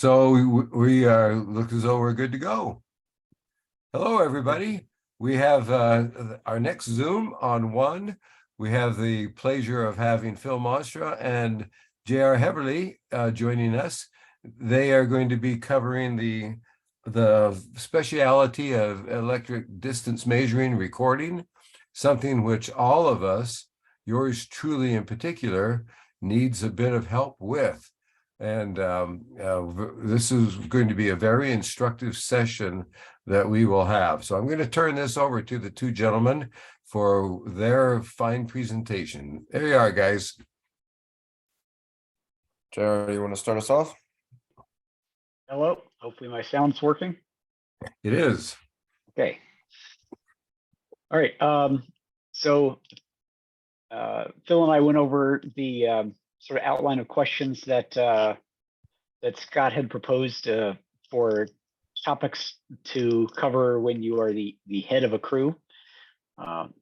So we look as though we're good to go. Hello, everybody. We have our next Zoom on one. We have the pleasure of having Phil Monastra and J.R. Heberle joining us. They are going to be covering the speciality of electric distance measuring recording, something which all of us, yours truly in particular, needs a bit of help with. And this is going to be a very instructive session that we will have. So I'm going to turn this over to the two gentlemen for their fine presentation. There you are, guys. Jared, you want to start us off? Hello, hopefully my sound's working. It is. Okay. All right. So Phil and I went over the sort of outline of questions that Scott had proposed for topics to cover when you are the head of a crew.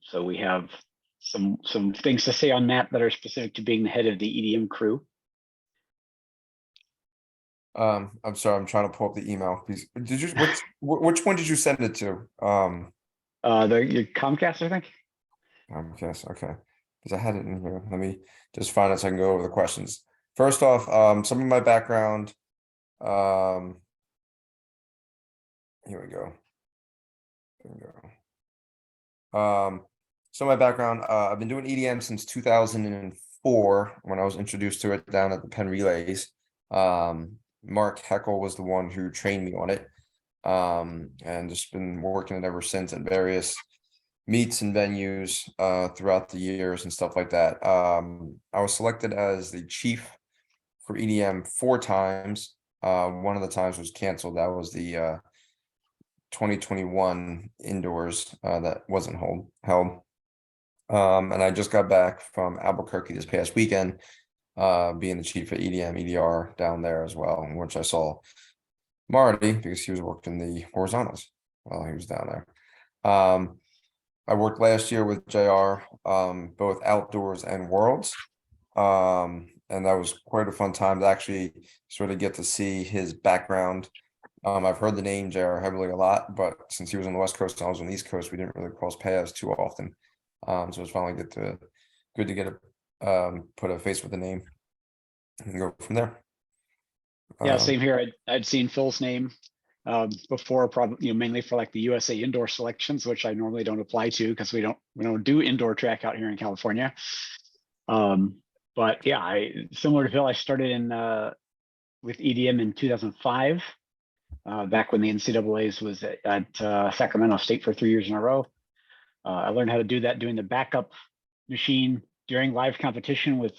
So we have some things to say on that are specific to being the head of the EDM crew. I'm sorry, I'm trying to pull up the email. Did you which one did you send it to? The Comcast, I think. Comcast, okay. Because I had it in here. Let me just find it so I can go over the questions. First off, some of my background. Here we go. There we go. So my background, I've been doing EDM since 2004 when I was introduced to it down at the Penn Relays. Mark Heckel was the one who trained me on it, and just been working it ever since at various meets and venues throughout the years and stuff like that. I was selected as the chief for EDM 4 times. One of the times was canceled. That was the 2021 indoors that wasn't held. And I just got back from Albuquerque this past weekend, being the chief of EDM, EDR down there as well, in which I saw Marty because he was working the horizontals while he was down there. I worked last year with JR, both outdoors and worlds. And that was quite a fun time to actually sort of get to see his background. I've heard the name JR Heberle a lot, but since he was on the West Coast and I was on the East Coast, we didn't really cross paths too often. So it was finally good to get put a face with the name and go from there. Yeah, same here. I'd seen Phil's name before, probably mainly for like the USA indoor selections, which I normally don't apply to because we don't do indoor track out here in California. But yeah, similar to Phil, I started in with EDM in 2005, back when the NCAA's was at Sacramento State for 3 years in a row. I learned how to do that doing the backup machine during live competition with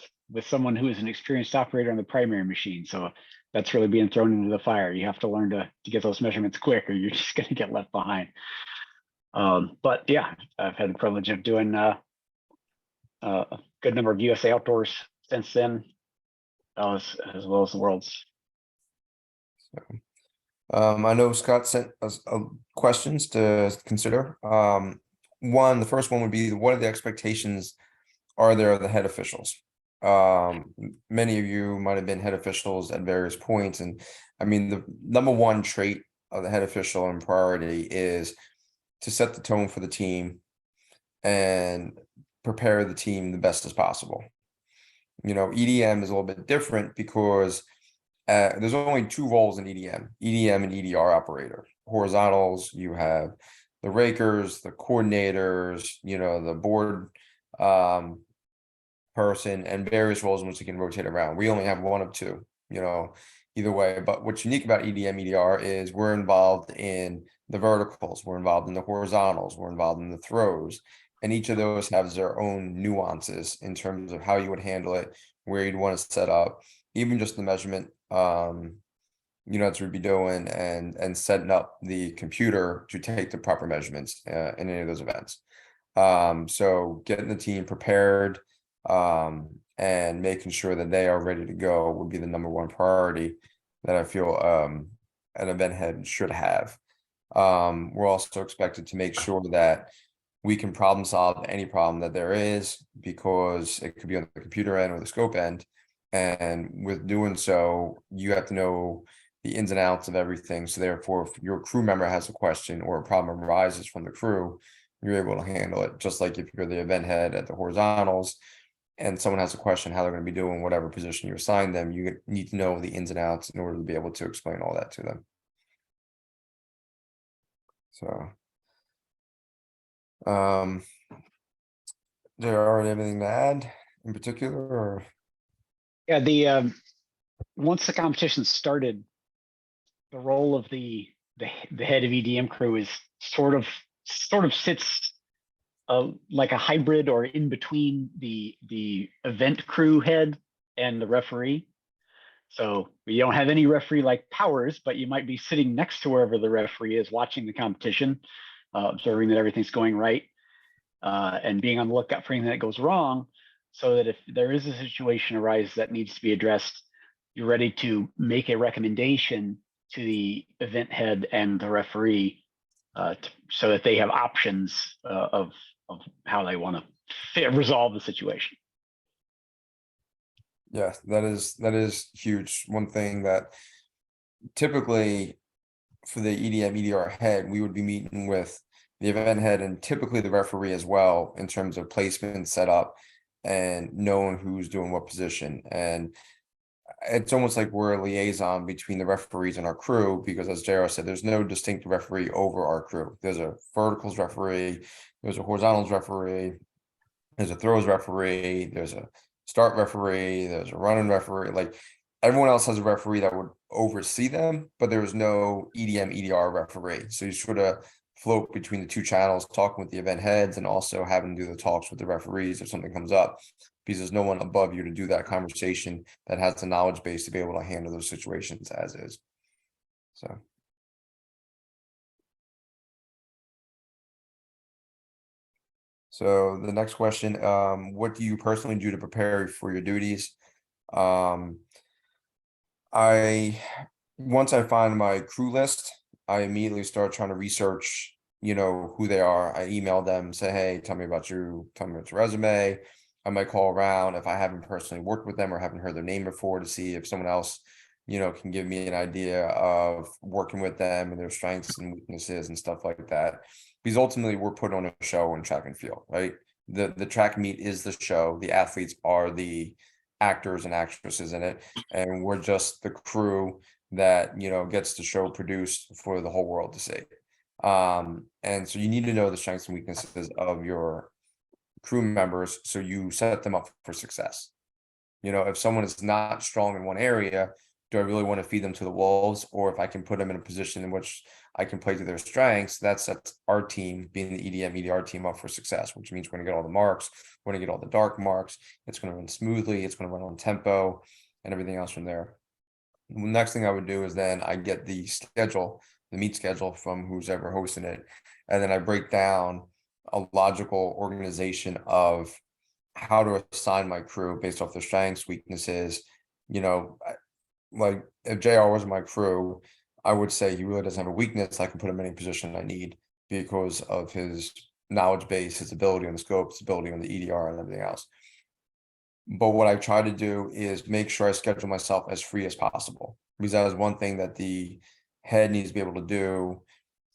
someone who is an experienced operator on the primary machine. So that's really being thrown into the fire. You have to learn to get those measurements quick or you're just going to get left behind. But yeah, I've had the privilege of doing a good number of USA outdoors since then, as well as the worlds. I know Scott sent us questions to consider. The first one would be, what are the expectations are there of the head officials? Many of you might have been head officials at various points, and I mean the number one trait of the head official and priority is to set the tone for the team and prepare the team the best as possible. EDM is a little bit different because there's only 2 roles in EDM and EDR operator. Horizontals, you have the rakers, the coordinators, the board person, and various roles in which they can rotate around. We only have 1 of 2, either way. But what's unique about EDM, EDR is we're involved in the verticals, we're involved in the horizontals, we're involved in the throws. And each of those has their own nuances in terms of how you would handle it, where you'd want to set up, even just the measurement, to be doing and setting up the computer to take the proper measurements in any of those events. So getting the team prepared and making sure that they are ready to go would be the number 1 priority that I feel an event head should have. We're also expected to make sure that we can problem solve any problem that there is, because it could be on the computer end or the scope end. And with doing so, you have to know the ins and outs of everything. So therefore, if your crew member has a question or a problem arises from the crew, you're able to handle it. Just like if you're the event head at the horizontals and someone has a question how they're going to be doing whatever position you assign them, you need to know the ins and outs in order to be able to explain all that to them. So, do you already have anything to add in particular, or? Yeah, the once the competition started, the role of the head of EDM crew is sort of sits like a hybrid or in between the event crew head and the referee. So you don't have any referee like powers, but you might be sitting next to wherever the referee is, watching the competition, observing that everything's going right, and being on the lookout for anything that goes wrong, so that if there is a situation arise that needs to be addressed, you're ready to make a recommendation to the event head and the referee, so that they have options of how they want to resolve the situation. Yeah, that is huge. One thing that typically for the EDM EDR head, we would be meeting with the event head and typically the referee as well in terms of placement, setup, and knowing who's doing what position. And it's almost like we're a liaison between the referees and our crew, because as JR said, there's no distinct referee over our crew. There's a verticals referee, there's a horizontals referee, there's a throws referee, there's a start referee, there's a running referee. Like everyone else has a referee that would oversee them, but there's no EDM EDR referee. So you sort of float between the two channels, talking with the event heads and also having to do the talks with the referees if something comes up, because there's no one above you to do that conversation that has the knowledge base to be able to handle those situations as is. So the next question, what do you personally do to prepare for your duties? Once I find my crew list, I immediately start trying to research, who they are. I email them, say, hey, tell me about you, tell me about your resume. I might call around if I haven't personally worked with them or haven't heard their name before, to see if someone else, can give me an idea of working with them and their strengths and weaknesses and stuff like that. Because ultimately we're put on a show in track and field, right? The track meet is the show. The athletes are the actors and actresses in it, and we're just the crew that gets the show produced for the whole world to see. And so you need to know the strengths and weaknesses of your crew members so you set them up for success. If someone is not strong in one area, do I really want to feed them to the wolves? Or if I can put them in a position in which I can play to their strengths, that sets our team, being the EDM EDR team, up for success, which means we're going to get all the marks, we're going to get all the dark marks, it's going to run smoothly, it's going to run on tempo, and everything else from there. The next thing I would do is then I get the schedule, the meet schedule from who's ever hosting it, and then I break down a logical organization of how to assign my crew based off their strengths, weaknesses. Like if JR was my crew, I would say he really doesn't have a weakness. I can put him in any position I need because of his knowledge base, his ability on the scope, his ability on the EDR and everything else. But what I try to do is make sure I schedule myself as free as possible, because that is one thing that the head needs to be able to do.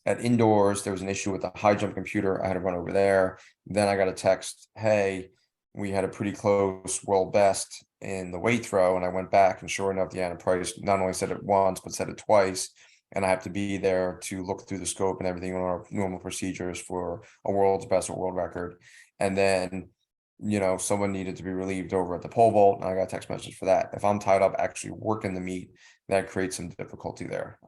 At indoors, there was an issue with the high jump computer. I had to run over there. Then I got a text, hey, we had a pretty close world best in the weight throw. And I went back, and sure enough, Deanna Price not only said it once, but said it twice. And I have to be there to look through the scope and everything on our normal procedures for a world's best or world record. And then, someone needed to be relieved over at the pole vault, and I got a text message for that. If I'm tied up actually working the meet, that creates some difficulty there.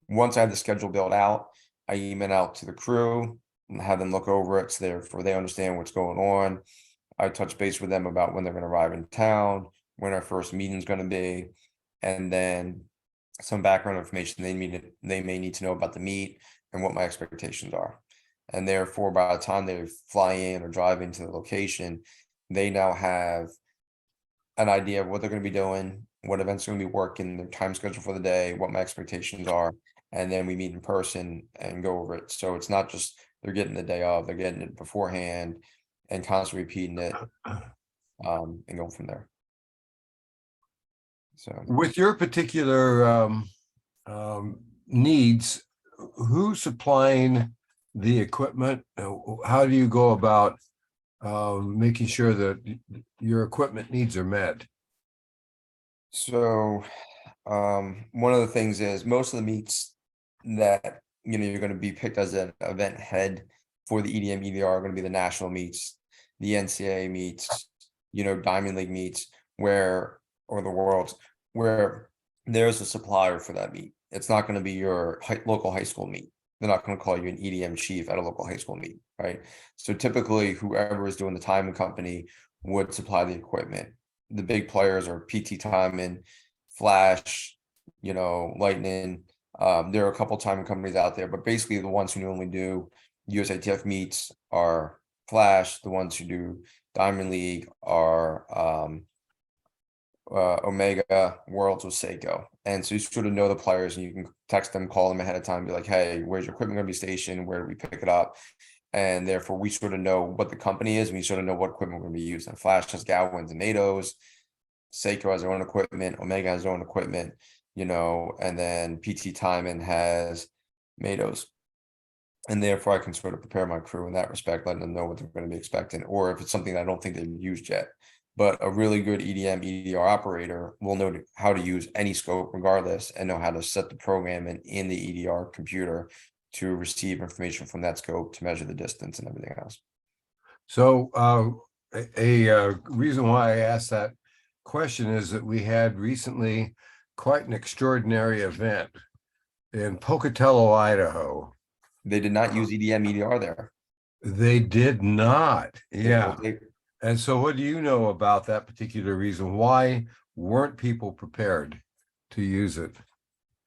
Once I have the schedule built out, I email out to the crew and have them look over it so therefore they understand what's going on. I touch base with them about when they're going to arrive in town, when our first meeting is going to be, and then some background information they may need to know about the meet and what my expectations are. And therefore, by the time they fly in or drive into the location, they now have an idea of what they're going to be doing, what events are going to be working, their time schedule for the day, what my expectations are. And then we meet in person and go over it. So it's not just they're getting the day of, they're getting it beforehand and constantly repeating it, and going from there. So With your particular needs, who's supplying the equipment? How do you go about making sure that your equipment needs are met? So one of the things is most of the meets that you're going to be picked as an event head for the EDM EDR are going to be the national meets, the NCAA meets, Diamond League meets, or the Worlds, where there's a supplier for that meet. It's not going to be your local high school meet. They're not going to call you an EDM chief at a local high school meet, right? So typically, whoever is doing the timing company would supply the equipment. The big players are PT Timing, Flash, Lightning. There are a couple timing companies out there, but basically the ones who normally do USATF meets are Flash. The ones who do Diamond League are Omega, Worlds with Seiko. And so you sort of know the players and you can text them, call them ahead of time, be like, hey, where's your equipment going to be stationed? Where do we pick it up? And therefore we sort of know what the company is and we sort of know what equipment we're going to be using. Flash has Gowins and NATO's, Seiko has their own equipment, Omega has their own equipment, and then PT Timing has NATO's. And therefore I can sort of prepare my crew in that respect, letting them know what they're going to be expecting, or if it's something I don't think they've used yet. But a really good EDM, EDR operator will know how to use any scope regardless and know how to set the program in the EDR computer to receive information from that scope to measure the distance and everything else. So a reason why I asked that question is that we had recently quite an extraordinary event in Pocatello, Idaho. They did not use EDM, EDR there. They did not. Yeah. They And so what do you know about that particular reason? Why weren't people prepared to use it?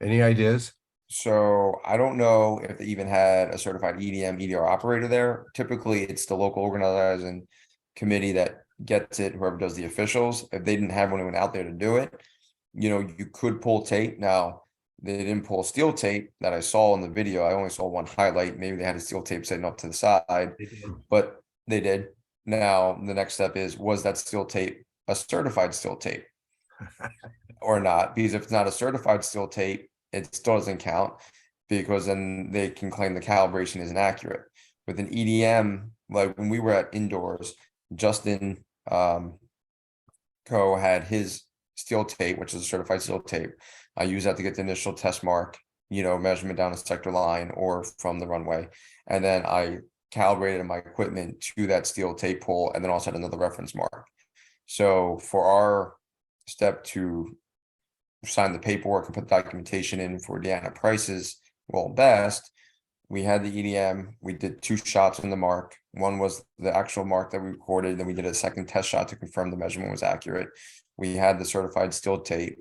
Any ideas? So I don't know if they even had a certified EDM, EDR operator there. Typically, it's the local organizing committee that gets it, whoever does the officials. If they didn't have anyone out there to do it, you could pull tape. Now, they didn't pull steel tape that I saw in the video. I only saw one highlight. Maybe they had a steel tape sitting up to the side, but they did. Now, the next step is, was that steel tape a certified steel tape or not? Because if it's not a certified steel tape, it still doesn't count, because then they can claim the calibration isn't accurate. With an EDM, like when we were at indoors, Justin Co had his steel tape, which is a certified steel tape. I use that to get the initial test mark, measurement down a sector line or from the runway. And then I calibrated my equipment to that steel tape pull and then also had another reference mark. So for our step to sign the paperwork and put documentation in for Deanna Price's well best, we had the EDM, we did 2 shots on the mark. One was the actual mark that we recorded, then we did a second test shot to confirm the measurement was accurate. We had the certified steel tape.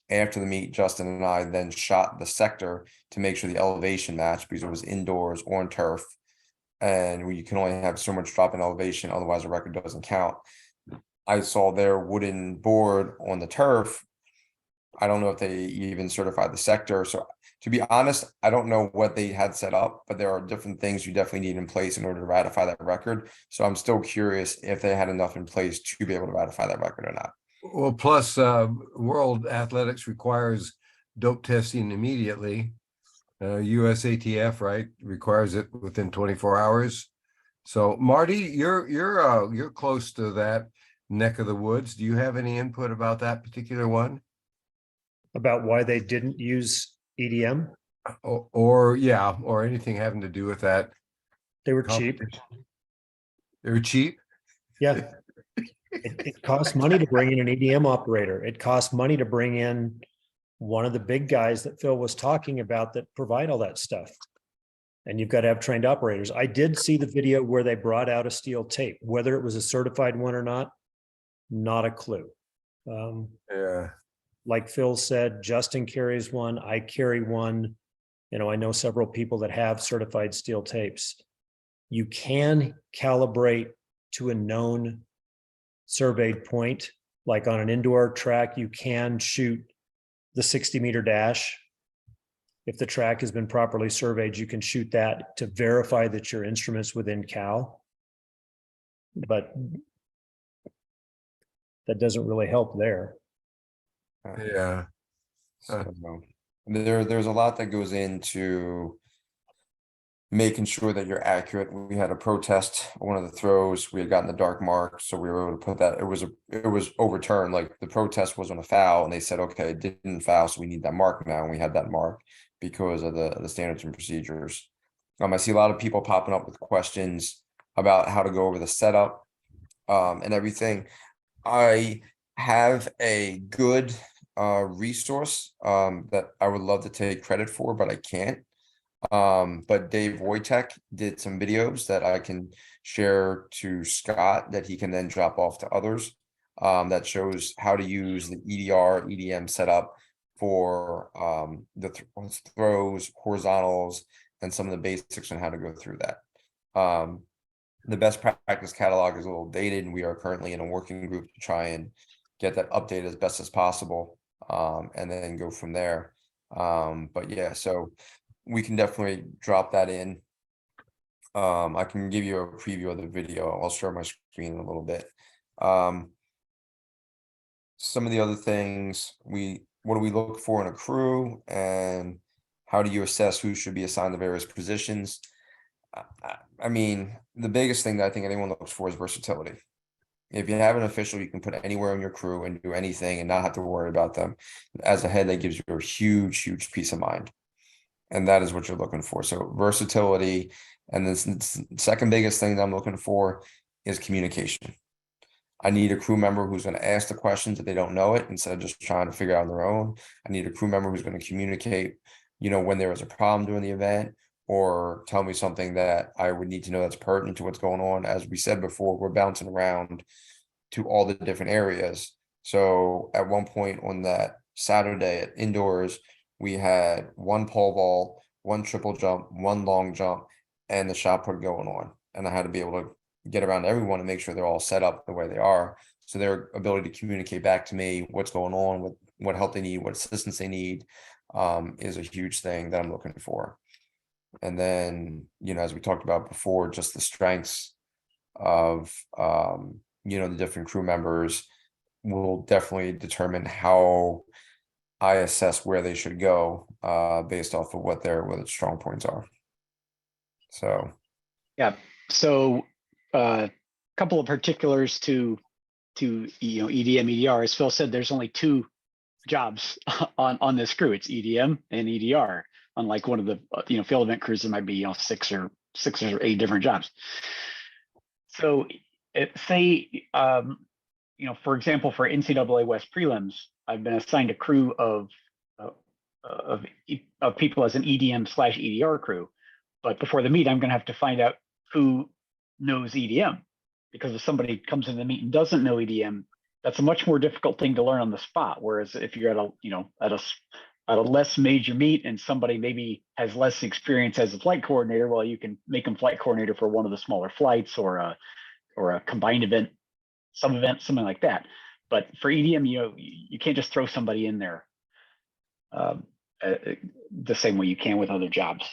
After the meet, Justin and I then shot the sector to make sure the elevation matched, because it was indoors or on turf. And we can only have so much drop in elevation, otherwise the record doesn't count. I saw their wooden board on the turf. I don't know if they even certified the sector. So to be honest, I don't know what they had set up, but there are different things you definitely need in place in order to ratify that record. So I'm still curious if they had enough in place to be able to ratify that record or not. Well, plus World Athletics requires dope testing immediately. USATF, right, requires it within 24 hours. So Marty, you're close to that neck of the woods. Do you have any input about that particular one? About why they didn't use EDM? Or anything having to do with that? They were cheap. They were cheap? Yeah. It costs money to bring in an EDM operator. It costs money to bring in one of the big guys that Phil was talking about that provide all that stuff. And you've got to have trained operators. I did see the video where they brought out a steel tape. Whether it was a certified one or not a clue. Yeah. Like Phil said, Justin carries one. I carry one. I know several people that have certified steel tapes. You can calibrate to a known surveyed point. Like on an indoor track, you can shoot the 60-meter dash. If the track has been properly surveyed, you can shoot that to verify that your instrument's within cal. But that doesn't really help there. Yeah. So there's a lot that goes into making sure that you're accurate. We had a protest, one of the throws, we had gotten the dark mark, so we were able to put that, it was overturned, like the protest wasn't a foul, and they said, okay, it didn't foul, so we need that mark now, and we had that mark because of the standards and procedures. I see a lot of people popping up with questions about how to go over the setup and everything. I have a good resource that I would love to take credit for, but I can't. But Dave Wojtek did some videos that I can share to Scott that he can then drop off to others. That shows how to use the EDR, EDM setup for the throws, horizontals, and some of the basics on how to go through that. The best practice catalog is a little dated, and we are currently in a working group to try and get that updated as best as possible, and then go from there. But yeah, so we can definitely drop that in. I can give you a preview of the video. I'll share my screen in a little bit. Some of the other things, what do we look for in a crew, and how do you assess who should be assigned to various positions? I mean, the biggest thing that I think anyone looks for is versatility. If you have an official you can put anywhere in your crew and do anything and not have to worry about them, as a head, that gives you a huge peace of mind. And that is what you're looking for. So versatility. And the second biggest thing that I'm looking for is communication. I need a crew member who's going to ask the questions if they don't know it, instead of just trying to figure out on their own. I need a crew member who's going to communicate, when there is a problem during the event, or tell me something that I would need to know that's pertinent to what's going on. As we said before, we're bouncing around to all the different areas. So at one point on that Saturday at indoors, we had one pole vault, one triple jump, one long jump, and the shot put going on. And I had to be able to get around everyone and make sure they're all set up the way they are. So their ability to communicate back to me what's going on, what help they need, what assistance they need, is a huge thing that I'm looking for. And then, as we talked about before, just the strengths of, the different crew members will definitely determine how I assess where they should go, based off of what their strong points are. So. Yeah. So a couple of particulars to EDM, EDR. As Phil said, there's only two jobs on this crew. It's EDM and EDR. Unlike one of the field event crews, there might be six or eight different jobs. So say for example, for NCAA West prelims, I've been assigned a crew of people as an EDM/EDR crew. But before the meet, I'm going to have to find out who knows EDM, because if somebody comes in the meet and doesn't know EDM, that's a much more difficult thing to learn on the spot. Whereas if you're at a less major meet and somebody maybe has less experience as a flight coordinator, well, you can make them flight coordinator for one of the smaller flights or a combined event, some event, something like that. But for EDM, you can't just throw somebody in there the same way you can with other jobs.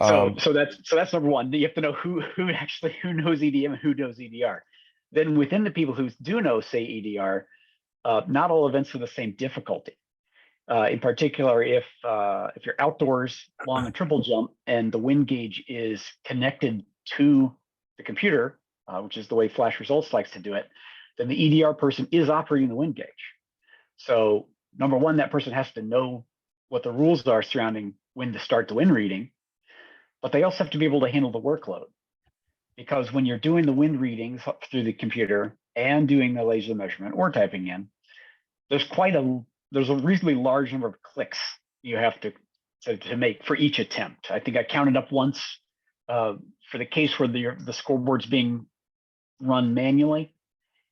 So that's number one. You have to know who knows EDM and who knows EDR. Then within the people who do know, say, EDR, not all events are the same difficulty. In particular, if you're outdoors, long and triple jump, and the wind gauge is connected to the computer, which is the way Flash Results likes to do it, then the EDR person is operating the wind gauge. So number one, that person has to know what the rules are surrounding when to start the wind reading, but they also have to be able to handle the workload. Because when you're doing the wind readings through the computer and doing the laser measurement or typing in, there's a reasonably large number of clicks you have to make for each attempt. I think I counted up once for the case where the scoreboard's being run manually,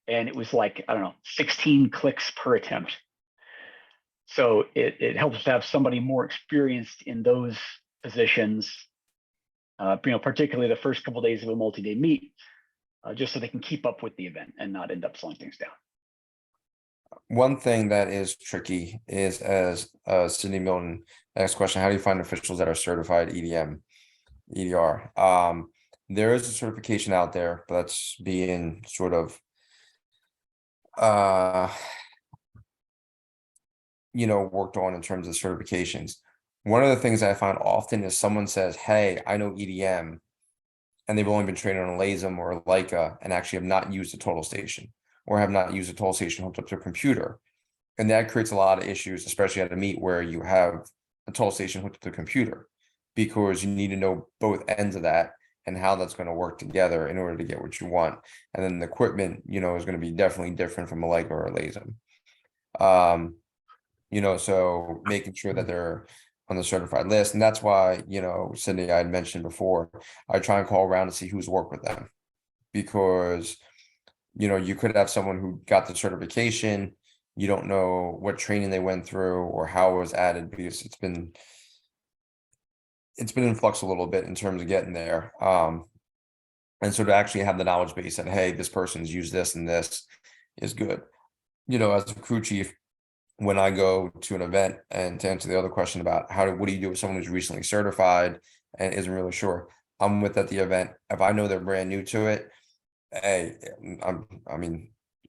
and it was like, I don't know, 16 clicks per attempt. So it helps to have somebody more experienced in those positions, particularly the first couple of days of a multi-day meet, just so they can keep up with the event and not end up slowing things down. One thing that is tricky is, as Sydney Milton asked question, how do you find officials that are certified EDM, EDR? There is a certification out there, but that's being sort of worked on in terms of certifications. One of the things I find often is someone says, hey, I know EDM, and they've only been trained on a LASM or a Leica and actually have not used a total station or have not used a total station hooked up to a computer. And that creates a lot of issues, especially at a meet where you have a total station hooked up to the computer, because you need to know both ends of that and how that's going to work together in order to get what you want. And then the equipment, is going to be definitely different from a Leica or a LASM. So making sure that they're on the certified list. And that's why, Cindy, I had mentioned before, I try and call around to see who's worked with them, because, you could have someone who got the certification. You don't know what training they went through or how it was added, because it's been in flux a little bit in terms of getting there. And so to actually have the knowledge base that, hey, this person's used this and this is good. As a crew chief, when I go to an event, and to answer the other question about what do you do with someone who's recently certified and isn't really sure, I'm with at the event. If I know they're brand new to it, hey,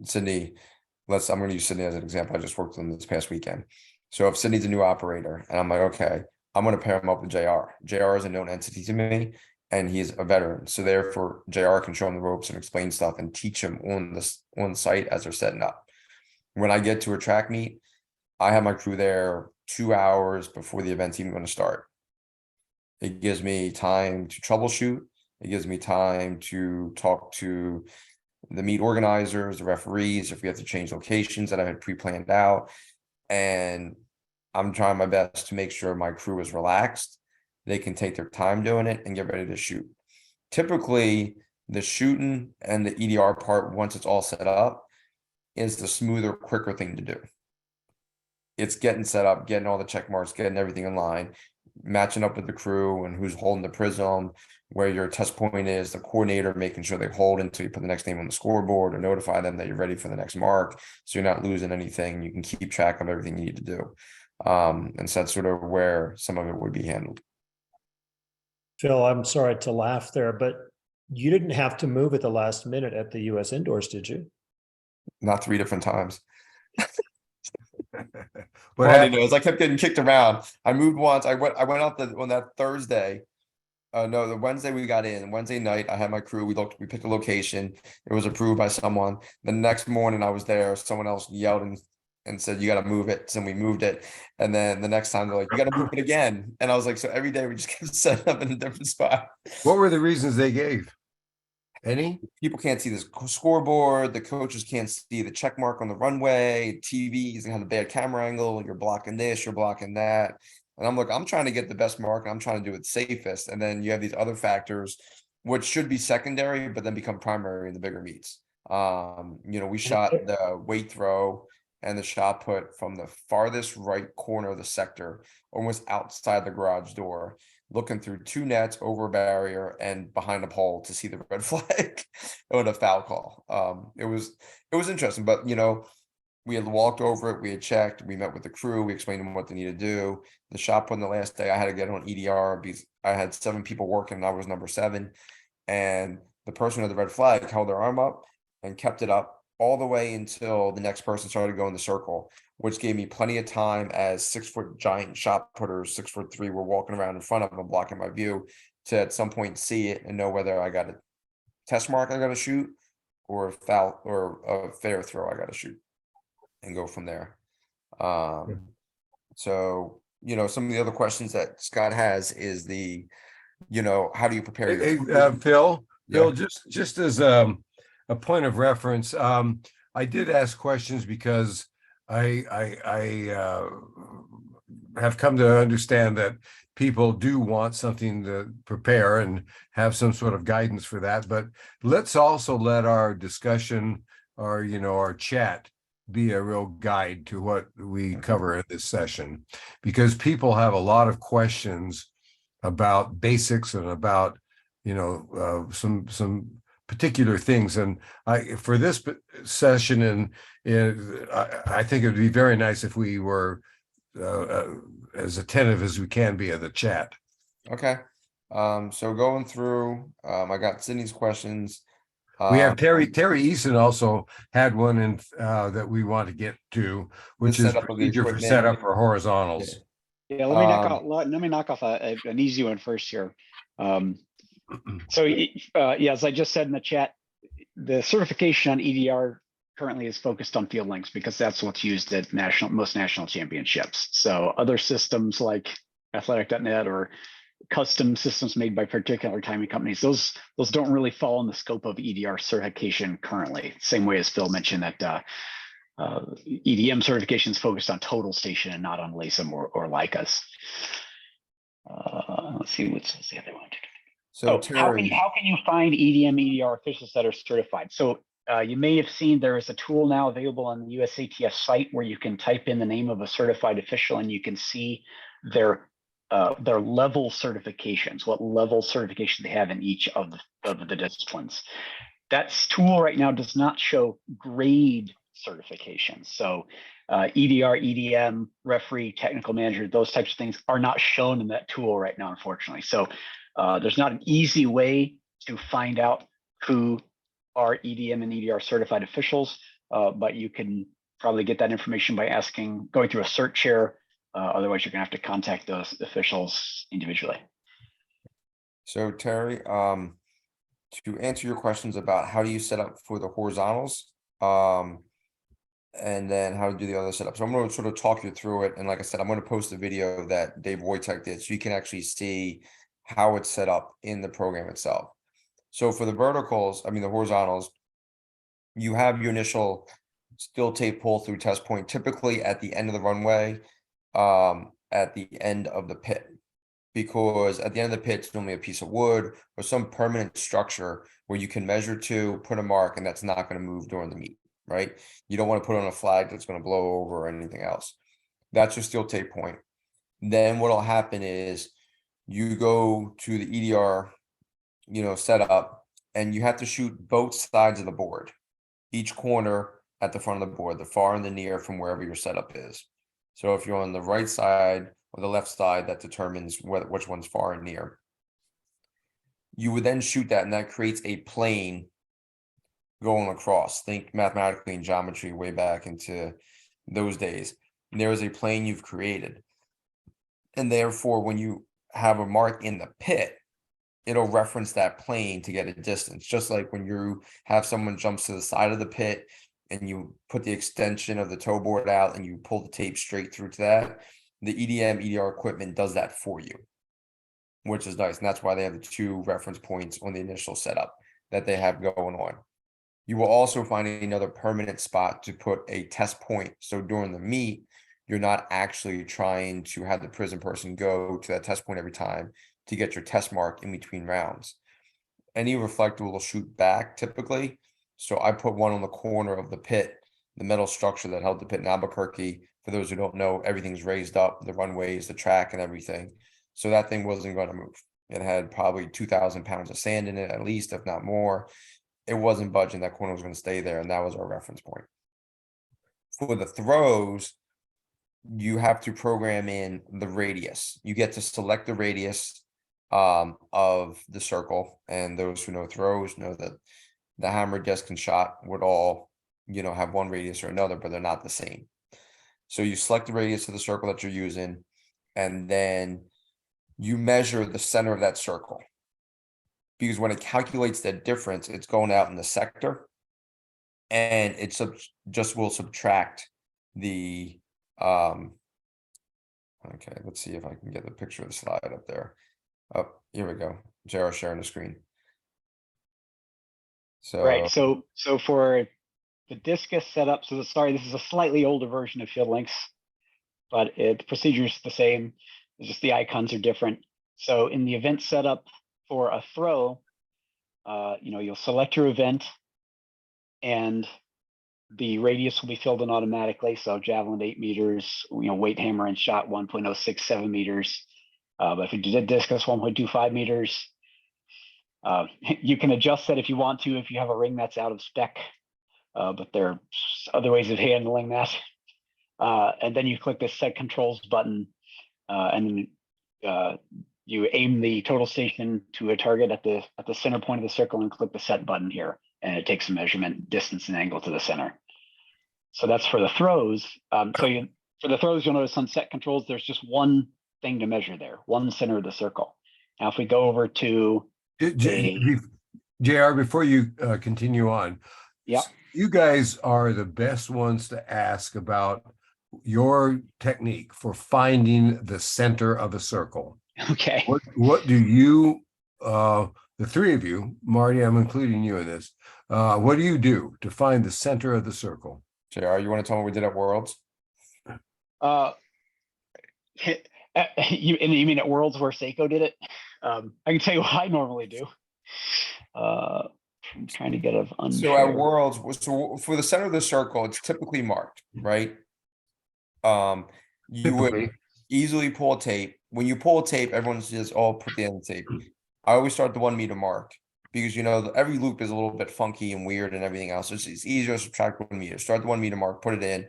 Sydney, I'm going to use Sydney as an example. I just worked with them this past weekend. So if Sydney's a new operator and I'm like, okay, I'm going to pair him up with JR. JR is a known entity to me, and he's a veteran. So therefore, JR can show him the ropes and explain stuff and teach him on site as they're setting up. When I get to a track meet, I have my crew there 2 hours before the event's even going to start. It gives me time to troubleshoot. It gives me time to talk to the meet organizers, the referees, if we have to change locations that I had pre-planned out. And I'm trying my best to make sure my crew is relaxed. They can take their time doing it and get ready to shoot. Typically, the shooting and the EDR part, once it's all set up, is the smoother, quicker thing to do. It's getting set up, getting all the check marks, getting everything in line, matching up with the crew and who's holding the prism, where your test point is, the coordinator, making sure they hold until you put the next name on the scoreboard or notify them that you're ready for the next mark. So you're not losing anything. You can keep track of everything you need to do. And so that's sort of where some of it would be handled. Phil, I'm sorry to laugh there, but you didn't have to move at the last minute at the US indoors, did you? Not 3 different times. What Funny happened? knows, I kept getting kicked around. I moved once. I went out on that Thursday. No, the Wednesday we got in. Wednesday night, I had my crew. We picked a location. It was approved by someone. The next morning I was there. Someone else yelled and said, you got to move it. So we moved it. And then the next time they're like, you got to move it again. And I was like, so every day we just kept setting up in a different spot. What were the reasons they gave? Any? People can't see the scoreboard. The coaches can't see the check mark on the runway. TVs have a bad camera angle. You're blocking this, you're blocking that. And I'm like, I'm trying to get the best mark and I'm trying to do it safest. And then you have these other factors, which should be secondary, but then become primary in the bigger meets. We shot the weight throw and the shot put from the farthest right corner of the sector, almost outside the garage door, looking through 2 nets, over a barrier, and behind a pole to see the red flag on a foul call. It was interesting, but we had walked over it, we had checked, we met with the crew, we explained to them what they need to do. The shot put on the last day, I had to get on EDR because I had 7 people working and I was number 7. And the person with the red flag held their arm up and kept it up all the way until the next person started going the circle, which gave me plenty of time as 6-foot giant shot putters, 6'3", were walking around in front of them, blocking my view, to at some point see it and know whether I got a test mark I got to shoot or a foul or a fair throw I got to shoot, and go from there. So, some of the other questions that Scott has is how do you prepare your Phil, Yeah. just as a point of reference, I did ask questions because I have come to understand that people do want something to prepare and have some sort of guidance for that. But let's also let our discussion or our chat be a real guide to what we cover in this session, because people have a lot of questions about basics and about some particular things. And for this session, and I think it would be very nice if we were as attentive as we can be at the chat. Okay. So going through, I got Sydney's questions. We have Um, Terry Eason also had one in that we want to get to, which is setup of the procedure for equipment. setup for Yeah. horizontals. Yeah, let me knock off an easy one first here. So yeah, as I just said in the chat, the certification on EDR currently is focused on field links because that's what's used at most national championships. So other systems like athletic.net or custom systems made by particular timing companies, those don't really fall in the scope of EDR certification currently. Same way as Phil mentioned that EDM certification is focused on total station and not on LASM or Leicas. Let's see, what's the other one? So how can you find EDM EDR officials that are certified? So you may have seen there is a tool now available on the USATF site where you can type in the name of a certified official and you can see their level certifications, what level certification they have in each of the disciplines. That tool right now does not show grade certifications. So EDR, EDM, referee, technical manager, those types of things are not shown in that tool right now, unfortunately. So there's not an easy way to find out who are EDM and EDR certified officials, but you can probably get that information by going through a search here. Otherwise, you're gonna have to contact those officials individually. So Terry, to answer your questions about how do you set up for the horizontals, and then how to do the other setup. So I'm going to sort of talk you through it. And like I said, I'm going to post a video that Dave Wojtek did so you can actually see how it's set up in the program itself. So for the verticals, I mean the horizontals, you have your initial steel tape pull through test point, typically at the end of the runway, at the end of the pit. Because at the end of the pit, it's normally a piece of wood or some permanent structure where you can measure to, put a mark, and that's not going to move during the meet, right? You don't want to put on a flag that's going to blow over or anything else. That's your steel tape point. Then what'll happen is you go to the EDR, setup, and you have to shoot both sides of the board, each corner at the front of the board, the far and the near from wherever your setup is. So if you're on the right side or the left side, that determines which one's far and near. You would then shoot that, and that creates a plane going across. Think mathematically and geometry way back into those days. And there is a plane you've created. And therefore, when you have a mark in the pit, it'll reference that plane to get a distance. Just like when you have someone jumps to the side of the pit and you put the extension of the toe board out and you pull the tape straight through to that, the EDM, EDR equipment does that for you, which is nice. And that's why they have the 2 reference points on the initial setup that they have going on. You will also find another permanent spot to put a test point. So during the meet, you're not actually trying to have the prison person go to that test point every time to get your test mark in between rounds. Any reflector will shoot back typically. So I put one on the corner of the pit, the metal structure that held the pit in Albuquerque. For those who don't know, everything's raised up, the runways, the track and everything. So that thing wasn't going to move. It had probably 2,000 pounds of sand in it, at least, if not more. It wasn't budging. That corner was going to stay there. And that was our reference point. For the throws, you have to program in the radius. You get to select the radius of the circle. And those who know throws know that the hammer, disc, and shot would all, have one radius or another, but they're not the same. So you select the radius of the circle that you're using, and then you measure the center of that circle. Because when it calculates that difference, it's going out in the sector, and it just will subtract the okay, let's see if I can get the picture of the slide up there. Oh, here we go. JR sharing the screen. So Right. So for the discus setup, so sorry, this is a slightly older version of Field Links, but the procedure is the same. It's just the icons are different. So in the event setup for a throw, you'll select your event, and the radius will be filled in automatically. So javelin 8 meters, weight, hammer, and shot 1.067 meters. But if you did discus 1.25 meters, you can adjust that if you want to, if you have a ring that's out of spec. But there are other ways of handling that. And then you click the set controls button, and you aim the total station to a target at the center point of the circle and click the set button here. and it takes a measurement, distance and angle to the center. So that's for the throws. For the throws, you'll notice on set controls, there's just one thing to measure there, one center of the circle. Now, if we go over to JR, before you continue on, yeah, you guys are the best ones to ask about your technique for finding the center of a circle. okay. What do you, the three of you, Marty, I'm including you in this, what do you do to find the center of the circle? JR, you want to tell me what we did at Worlds? You mean at Worlds where Seiko did it? I can tell you what I normally do. I'm trying to get a So at Worlds, so for the center of the circle, it's typically marked, right? You would easily pull a tape. When you pull a tape, everyone says, "Oh, put the end of the tape." I always start the 1 meter mark because every loop is a little bit funky and weird and everything else. So it's easier to subtract 1 meter. Start the 1 meter mark, put it in,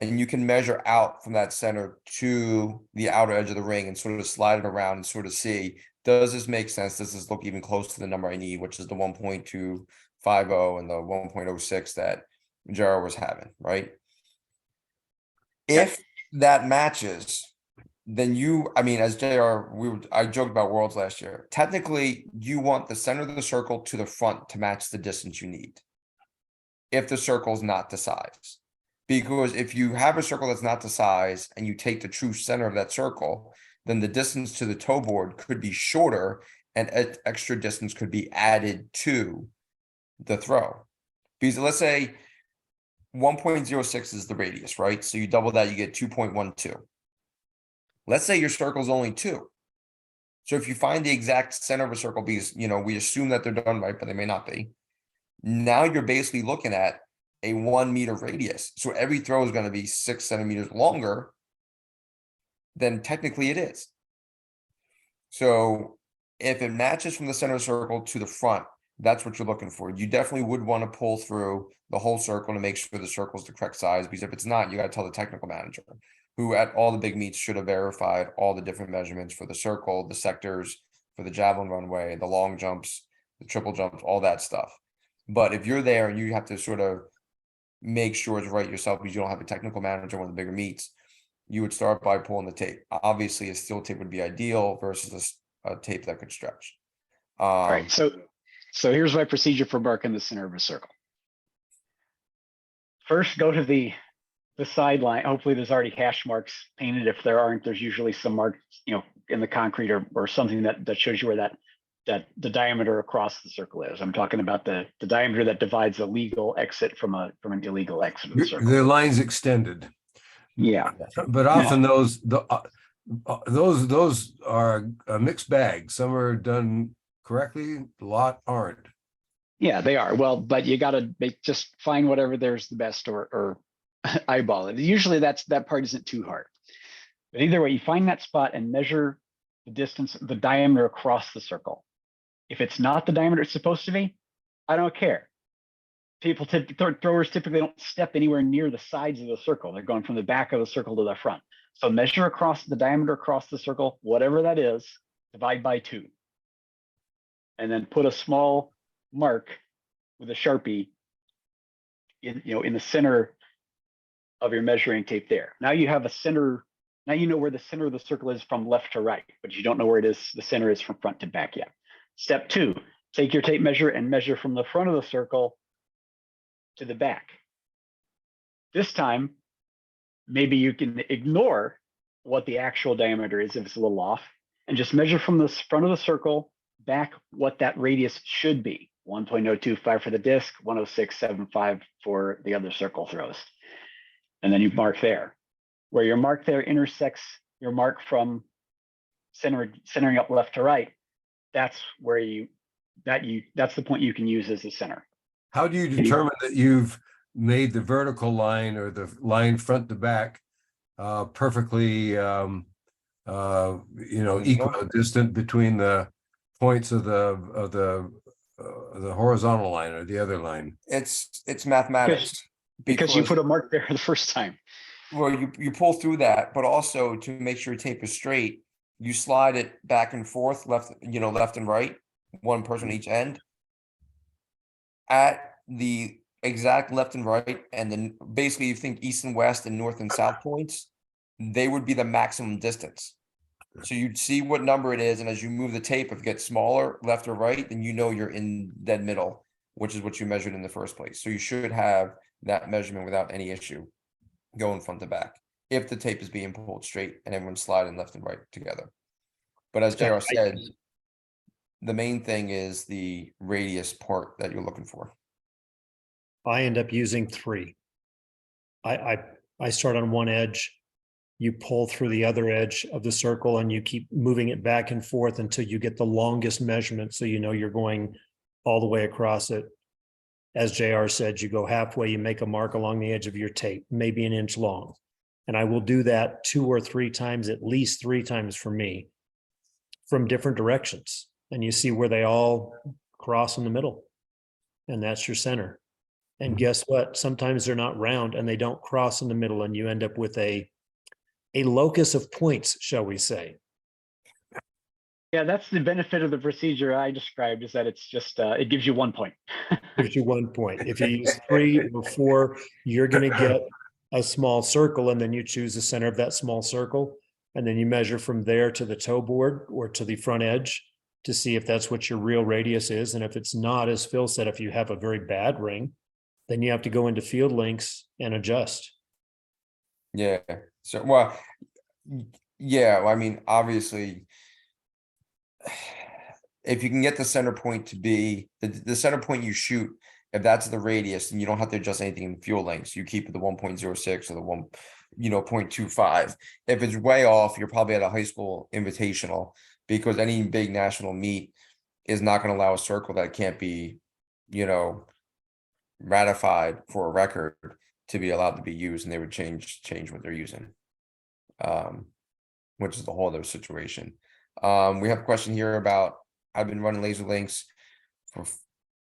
and you can measure out from that center to the outer edge of the ring and sort of slide it around and sort of see, does this make sense? Does this look even close to the number I need, which is the 1.250 and the 1.06 that JR was having, right? If that matches, then as JR, I joked about Worlds last year. Technically, you want the center of the circle to the front to match the distance you need. If the circle's not the size. Because if you have a circle that's not the size and you take the true center of that circle, then the distance to the toe board could be shorter and extra distance could be added to the throw. Because let's say 1.06 is the radius, right? So you double that, you get 2.12. Let's say your circle is only 2. So if you find the exact center of a circle, because we assume that they're done right, but they may not be. Now you're basically looking at a 1 meter radius. So every throw is going to be 6 centimeters longer than technically it is. So if it matches from the center of the circle to the front, that's what you're looking for. You definitely would want to pull through the whole circle to make sure the circle is the correct size, because if it's not, you got to tell the technical manager, who at all the big meets should have verified all the different measurements for the circle, the sectors, for the javelin runway, the long jumps, the triple jumps, all that stuff. But if you're there and you have to sort of make sure it's right yourself because you don't have a technical manager on one of the bigger meets, you would start by pulling the tape. Obviously, a steel tape would be ideal versus a tape that could stretch. All right, so here's my procedure for marking the center of a circle. First, go to the sideline. Hopefully there's already hash marks painted. If there aren't, there's usually some marks, in the concrete or something that shows you where that the diameter across the circle is. I'm talking about the diameter that divides a legal exit from an illegal exit of the circle. The line's extended. Yeah. But often those are a mixed bag. Some are done correctly, a lot aren't. Yeah, they are. Well, but you got to just find whatever there's the best or eyeball it. Usually that part isn't too hard. But either way, you find that spot and measure the distance, the diameter across the circle. If it's not the diameter it's supposed to be, I don't care. Throwers typically don't step anywhere near the sides of the circle. They're going from the back of the circle to the front. So measure across the diameter across the circle, whatever that is, divide by 2. And then put a small mark with a Sharpie in the center of your measuring tape there. Now you have a center. Now you know where the center of the circle is from left to right, but you don't know where the center is from front to back yet. Step 2, take your tape measure and measure from the front of the circle to the back. This time, maybe you can ignore what the actual diameter is if it's a little off, and just measure from the front of the circle back what that radius should be. 1.025 for the disc, 106.75 for the other circle throws. And then you mark there. Where your mark there intersects your mark from centering up left to right, that's where that's the point you can use as the center. How do you determine that you've made the vertical line or the line front to back perfectly equidistant between the points of the horizontal line or the other line? It's mathematics. Because you put a mark there the first time. Well, you pull through that, but also to make sure your tape is straight, you slide it back and forth, left and right, one person each end. At the exact left and right, and then basically you think east and west and north and south points, they would be the maximum distance. So you'd see what number it is, and as you move the tape, if it gets smaller, left or right, then you know you're in dead middle, which is what you measured in the first place. So you should have that measurement without any issue going front to back, if the tape is being pulled straight and everyone's sliding left and right together. But as JR said, the main thing is the radius part that you're looking for. I end up using 3. I start on one edge, you pull through the other edge of the circle, and you keep moving it back and forth until you get the longest measurement, so you know you're going all the way across it. As JR said, you go halfway, you make a mark along the edge of your tape, maybe an inch long. And I will do that 2 or 3 times, at least 3 times for me, from different directions. And you see where they all cross in the middle. And that's your center. And guess what? Sometimes they're not round and they don't cross in the middle, and you end up with a locus of points, shall we say. Yeah, that's the benefit of the procedure I described, is that it's just, it gives you 1 point. Gives you 1 point. If you use 3 or 4, you're going to get a small circle, and then you choose the center of that small circle, and then you measure from there to the toe board or to the front edge to see if that's what your real radius is. And if it's not, as Phil said, if you have a very bad ring, then you have to go into field links and adjust. Yeah. So, well, yeah, I mean, obviously, if you can get the center point to be the center point you shoot, if that's the radius, and you don't have to adjust anything in field lengths, you keep it the 1.06 or the 0.25. If it's way off, you're probably at a high school invitational, because any big national meet is not going to allow a circle that can't be, ratified for a record to be allowed to be used, and they would change what they're using, which is the whole other situation. We have a question here about, I've been running laser links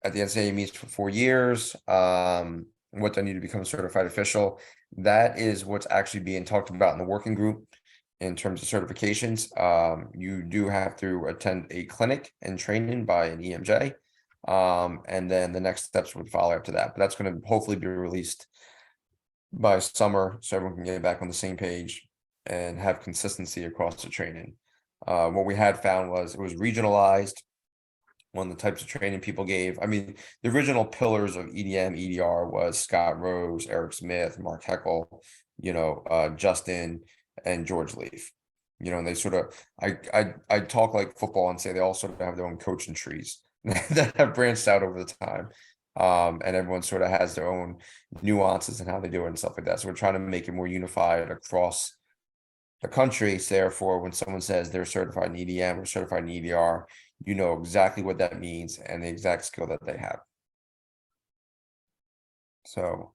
at the NCAA meets for 4 years. What do I need to become a certified official? That is what's actually being talked about in the working group in terms of certifications. You do have to attend a clinic and training by an EMJ. And then the next steps would follow after that. But that's going to hopefully be released by summer, so everyone can get back on the same page and have consistency across the training. What we had found was it was regionalized. One of the types of training people gave. I mean, the original pillars of EDM, EDR was Scott Rose, Eric Smith, Mark Heckel, Justin, and George Leaf. And they sort of, I talk like football and say they all sort of have their own coaching trees that have branched out over the time. And everyone sort of has their own nuances and how they do it and stuff like that. So we're trying to make it more unified across the country. So therefore, when someone says they're certified in EDM or certified in EDR, you know exactly what that means and the exact skill that they have. So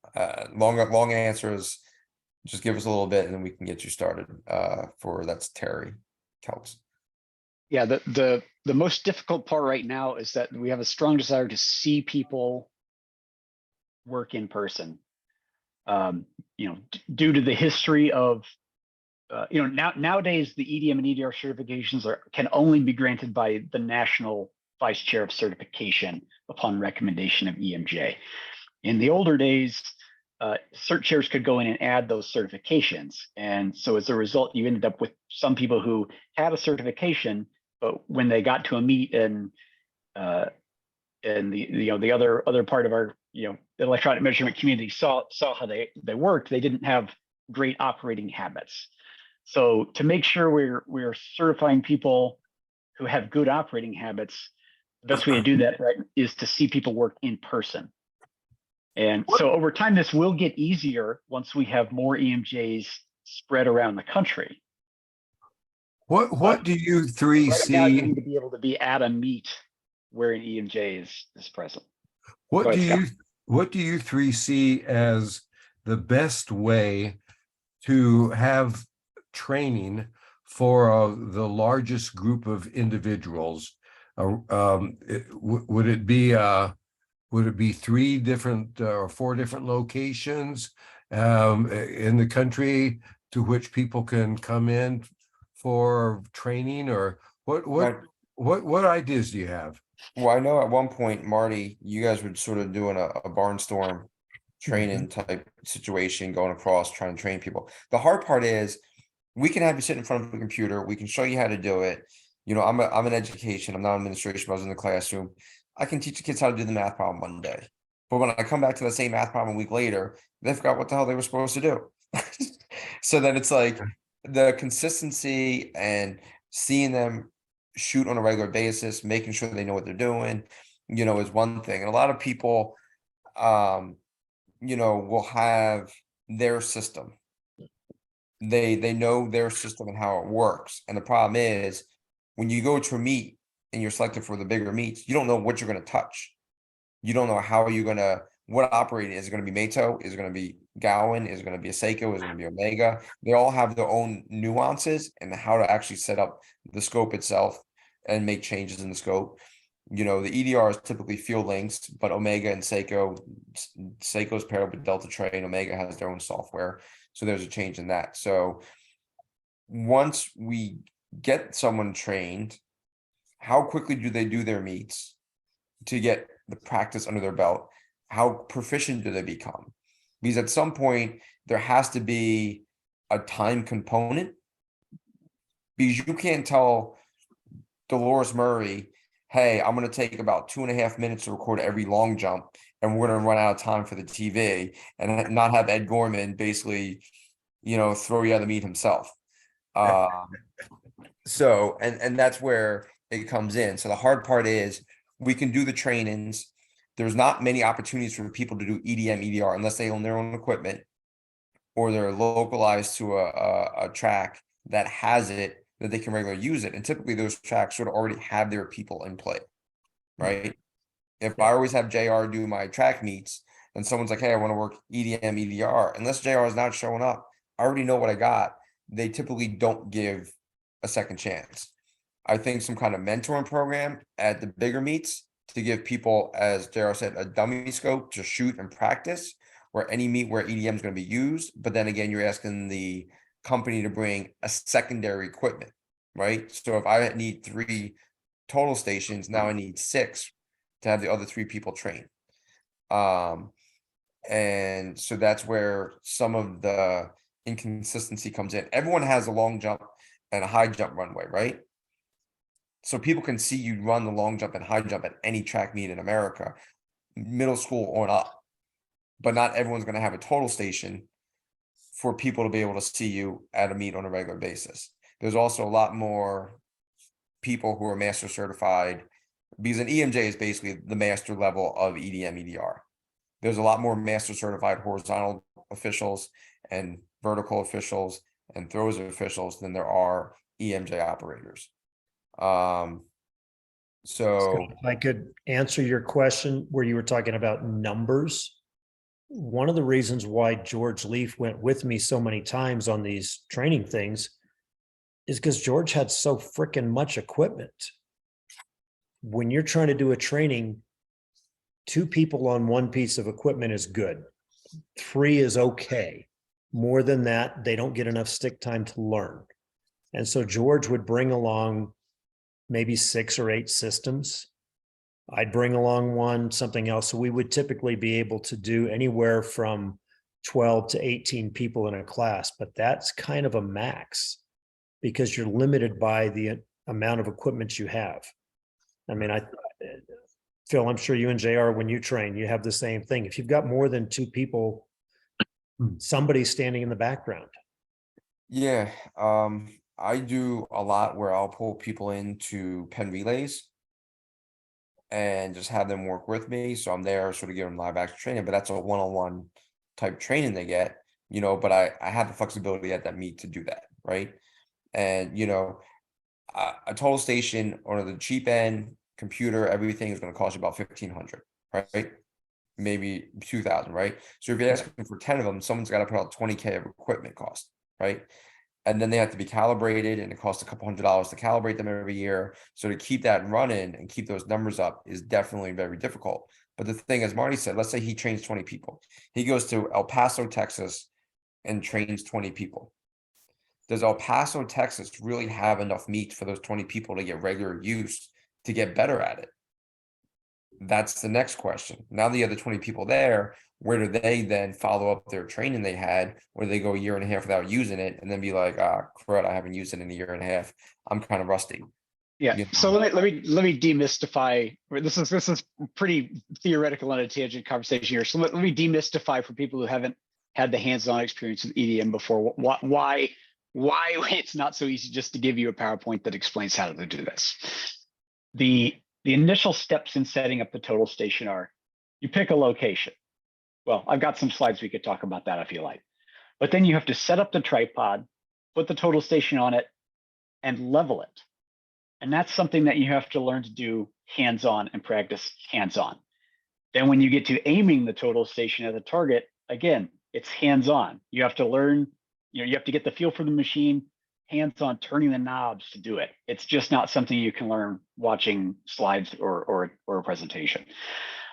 long answers, just give us a little bit and then we can get you started. That's Terry Kelps. Yeah, the most difficult part right now is that we have a strong desire to see people work in person. Due to the history of nowadays the EDM and EDR certifications can only be granted by the National Vice Chair of Certification upon recommendation of EMJ. In the older days, cert chairs could go in and add those certifications, and so as a result, you ended up with some people who had a certification, but when they got to a meet and the other part of our electronic measurement community saw how they worked, they didn't have great operating habits. So to make sure we're certifying people who have good operating habits, the best way to do that, right, is to see people work in person. And so over time, this will get easier once we have more EMJs spread around the country. What do you three Right see? now, you need to be able to be at a meet where an EMJ is present. What do you three see as the best way to have training for the largest group of individuals? Would it be 3 different or 4 different locations in the country to which people can come in for training, or what what ideas do you have? Well, I know at one point, Marty, you guys were sort of doing a barnstorm training type situation, going across, trying to train people. The hard part is we can have you sit in front of a computer. We can show you how to do it. You know, I'm in education. I'm not administration. But I was in the classroom. I can teach the kids how to do the math problem one day. But when I come back to the same math problem a week later, they forgot what the hell they were supposed to do. So then it's like the consistency and seeing them shoot on a regular basis, making sure they know what they're doing, you know, is one thing. And a lot of people, you know, will have their system. They know their system and how it works. And the problem is when you go to a meet and you're selected for the bigger meets, you don't know what you're going to touch. You don't know how you're going to, what operating is it going to be Mato? Is it going to be Gowan? Is it going to be a Seiko? Is it going to be Omega? They all have their own nuances and how to actually set up the scope itself and make changes in the scope. You know, the EDR is typically field links, but Omega and Seiko's paired up with Delta Train. Omega has their own software. So there's a change in that. So once we get someone trained, how quickly do they do their meets to get the practice under their belt? How proficient do they become? Because at some point there has to be a time component, because you can't tell Dolores Murray, hey, I'm going to take about 2.5 minutes to record every long jump and we're going to run out of time for the TV, and not have Ed Gorman basically, you know, throw you out of the meet himself. So, and that's where it comes in. So the hard part is we can do the trainings. There's not many opportunities for people to do EDM, EDR unless they own their own equipment or they're localized to a track that has it, that they can regularly use it. And typically those tracks sort of already have their people in play, right? If I always have JR do my track meets and someone's like, hey, I want to work EDM, EDR, unless JR is not showing up, I already know what I got. They typically don't give a second chance. I think some kind of mentoring program at the bigger meets to give people, as JR said, a dummy scope to shoot and practice, or any meet where EDM is going to be used. But then again, you're asking the company to bring a secondary equipment, right? So if I need 3 total stations, now I need 6 to have the other 3 people train. And so that's where some of the inconsistency comes in. Everyone has a long jump and a high jump runway, right? So people can see you run the long jump and high jump at any track meet in America, middle school on up. But not everyone's going to have a total station for people to be able to see you at a meet on a regular basis. There's also a lot more people who are master certified, because an EMJ is basically the master level of EDM, EDR. There's a lot more master certified horizontal officials and vertical officials and throws officials than there are EMJ operators. So If I could answer your question where you were talking about numbers. One of the reasons why George Leaf went with me so many times on these training things is because George had so freaking much equipment. When you're trying to do a training, 2 people on one piece of equipment is good. 3 is okay. More than that, they don't get enough stick time to learn. And so George would bring along maybe 6 or 8 systems. I'd bring along something else. So we would typically be able to do anywhere from 12 to 18 people in a class, but that's kind of a max because you're limited by the amount of equipment you have. I mean, Phil, I'm sure you and JR, when you train, you have the same thing. If you've got more than 2 people, somebody's standing in the background. yeah, I do a lot where I'll pull people into pen relays and just have them work with me. So I'm there sort of giving them live action training, but that's a one-on-one type training they get, you know, but I have the flexibility at that meet to do that, right? And, you know, a total station on the cheap end, computer, everything is going to cost you about 1,500, right? Maybe 2,000, right? So if you're asking for 10 of them, someone's got to put out 20K of equipment cost, right? And then they have to be calibrated, and it costs a couple $100s to calibrate them every year. So to keep that running and keep those numbers up is definitely very difficult. But the thing, as Marty said, let's say he trains 20 people. He goes to El Paso, Texas, and trains 20 people. Does El Paso, Texas really have enough meat for those 20 people to get regular use to get better at it? That's the next question. Now that you have the 20 people there, where do they then follow up their training they had, where they go a year and a half without using it and then be like, ah, crud, I haven't used it in a year and a half. I'm kind of rusty. Yeah. You So know? let me demystify. This is pretty theoretical and a tangent conversation here. So let me demystify for people who haven't had the hands-on experience with EDM before. Why it's not so easy just to give you a PowerPoint that explains how to do this. The initial steps in setting up the total station are: you pick a location. Well, I've got some slides we could talk about that if you like. But then you have to set up the tripod, put the total station on it, and level it. And that's something that you have to learn to do hands-on and practice hands-on. Then when you get to aiming the total station at the target, again, it's hands-on. You have to learn, you have to get the feel for the machine, hands-on, turning the knobs to do it. It's just not something you can learn watching slides or a presentation.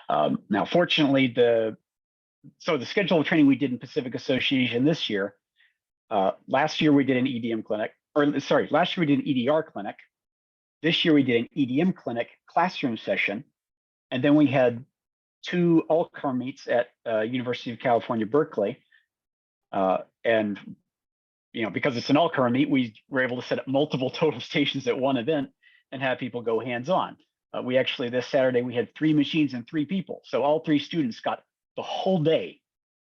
Now, fortunately, the schedule of training we did in Pacific Association this year, last year we did an EDM clinic, last year we did an EDR clinic. This year we did an EDM clinic classroom session, and then we had 2 all-car meets at University of California, Berkeley. And because it's an all-car meet, we were able to set up multiple total stations at one event and have people go hands-on. We actually, this Saturday, we had 3 machines and 3 people. So all 3 students got the whole day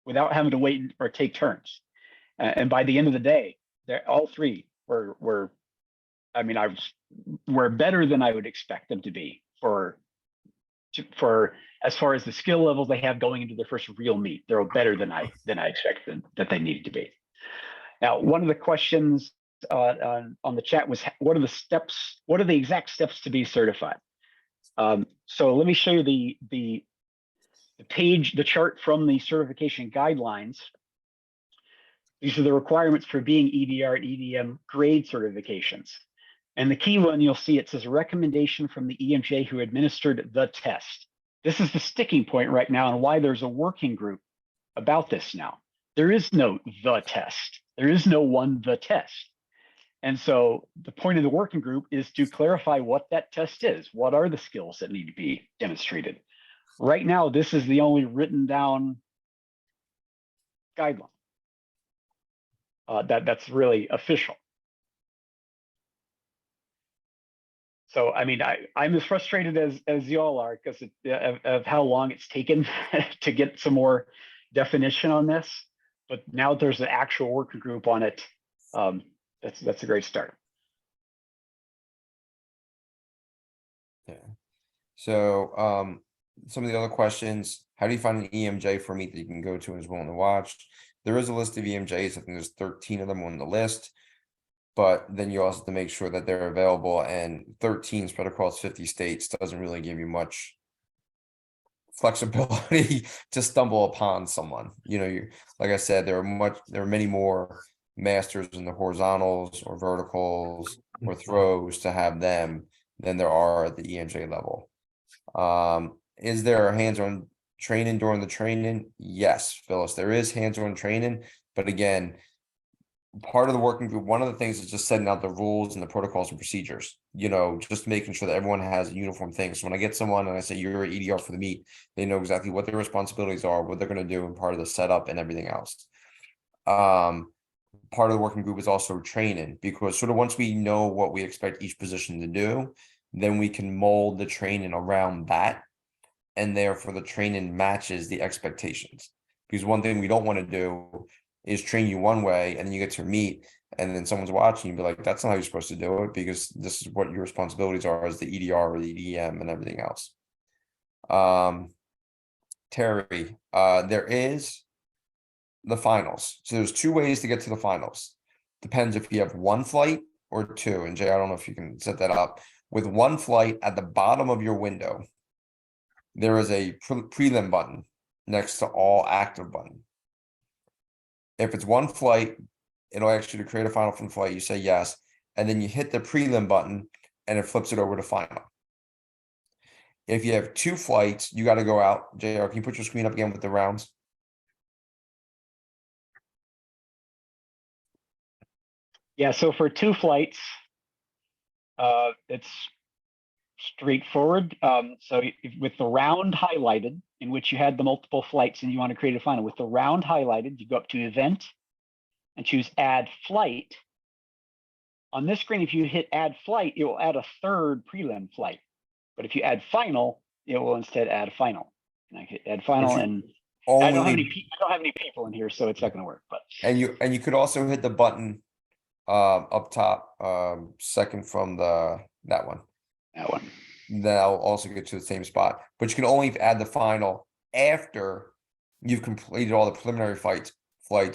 without having to wait or take turns. And by the end of the day, all 3 were better than I would expect them to be for as far as the skill levels they have going into their first real meet. They're better than I expected that they needed to be. Now, one of the questions on the chat was, what are the steps? What are the exact steps to be certified? So let me show you the chart from the certification guidelines. These are the requirements for being EDR and EDM grade certifications. And the key one, you'll see it says recommendation from the EMJ who administered the test. This is the sticking point right now and why there's a working group about this now. There is no the test. There is no one the test. And so the point of the working group is to clarify what that test is. What are the skills that need to be demonstrated? Right now, this is the only written down guideline that's really official. So, I mean, I'm as frustrated as y'all are because of how long it's taken to get some more definition on this. But now there's an actual working group on it. That's a great start. Yeah. So some of the other questions: how do you find an EMJ for meet that you can go to and is willing to watch? There is a list of EMJs. I think there's 13 of them on the list. But then you also have to make sure that they're available, and 13 spread across 50 states doesn't really give you much flexibility to stumble upon someone. Like I said, there are many more masters in the horizontals or verticals or throws to have them than there are at the EMJ level. Is there hands-on training during the training? Yes, Phyllis, there is hands-on training, but again, part of the working group, one of the things is just setting out the rules and the protocols and procedures, just making sure that everyone has a uniform thing. So when I get someone and I say, you're an EDR for the meet, they know exactly what their responsibilities are, what they're going to do, and part of the setup and everything else. Part of the working group is also training, because sort of once we know what we expect each position to do, then we can mold the training around that. And therefore the training matches the expectations. Because one thing we don't want to do is train you one way and then you get to meet and then someone's watching you be like, that's not how you're supposed to do it, because this is what your responsibilities are as the EDR or the EDM and everything else. Terry, there is the finals. So there's 2 ways to get to the finals. Depends if you have 1 flight or 2. And Jay, I don't know if you can set that up. With 1 flight, at the bottom of your window, there is a prelim button next to all active button. If it's 1 flight, it'll ask you to create a final from the flight. You say yes, and then you hit the prelim button and it flips it over to final. If you have 2 flights, you got to go out. JR, can you put your screen up again with the rounds? Yeah, so for 2 flights, it's straightforward. So with the round highlighted, in which you had the multiple flights and you want to create a final, with the round highlighted, you go up to event and choose add flight. On this screen, if you hit add flight, it will add a 3rd prelim flight. But if you add final, it will instead add final. And I hit add final, and I don't have any people in here, so it's not going to work. But And you could also hit the button up top, second from that one. that one. That'll also get to the same spot. But you can only add the final after you've completed all the preliminary flights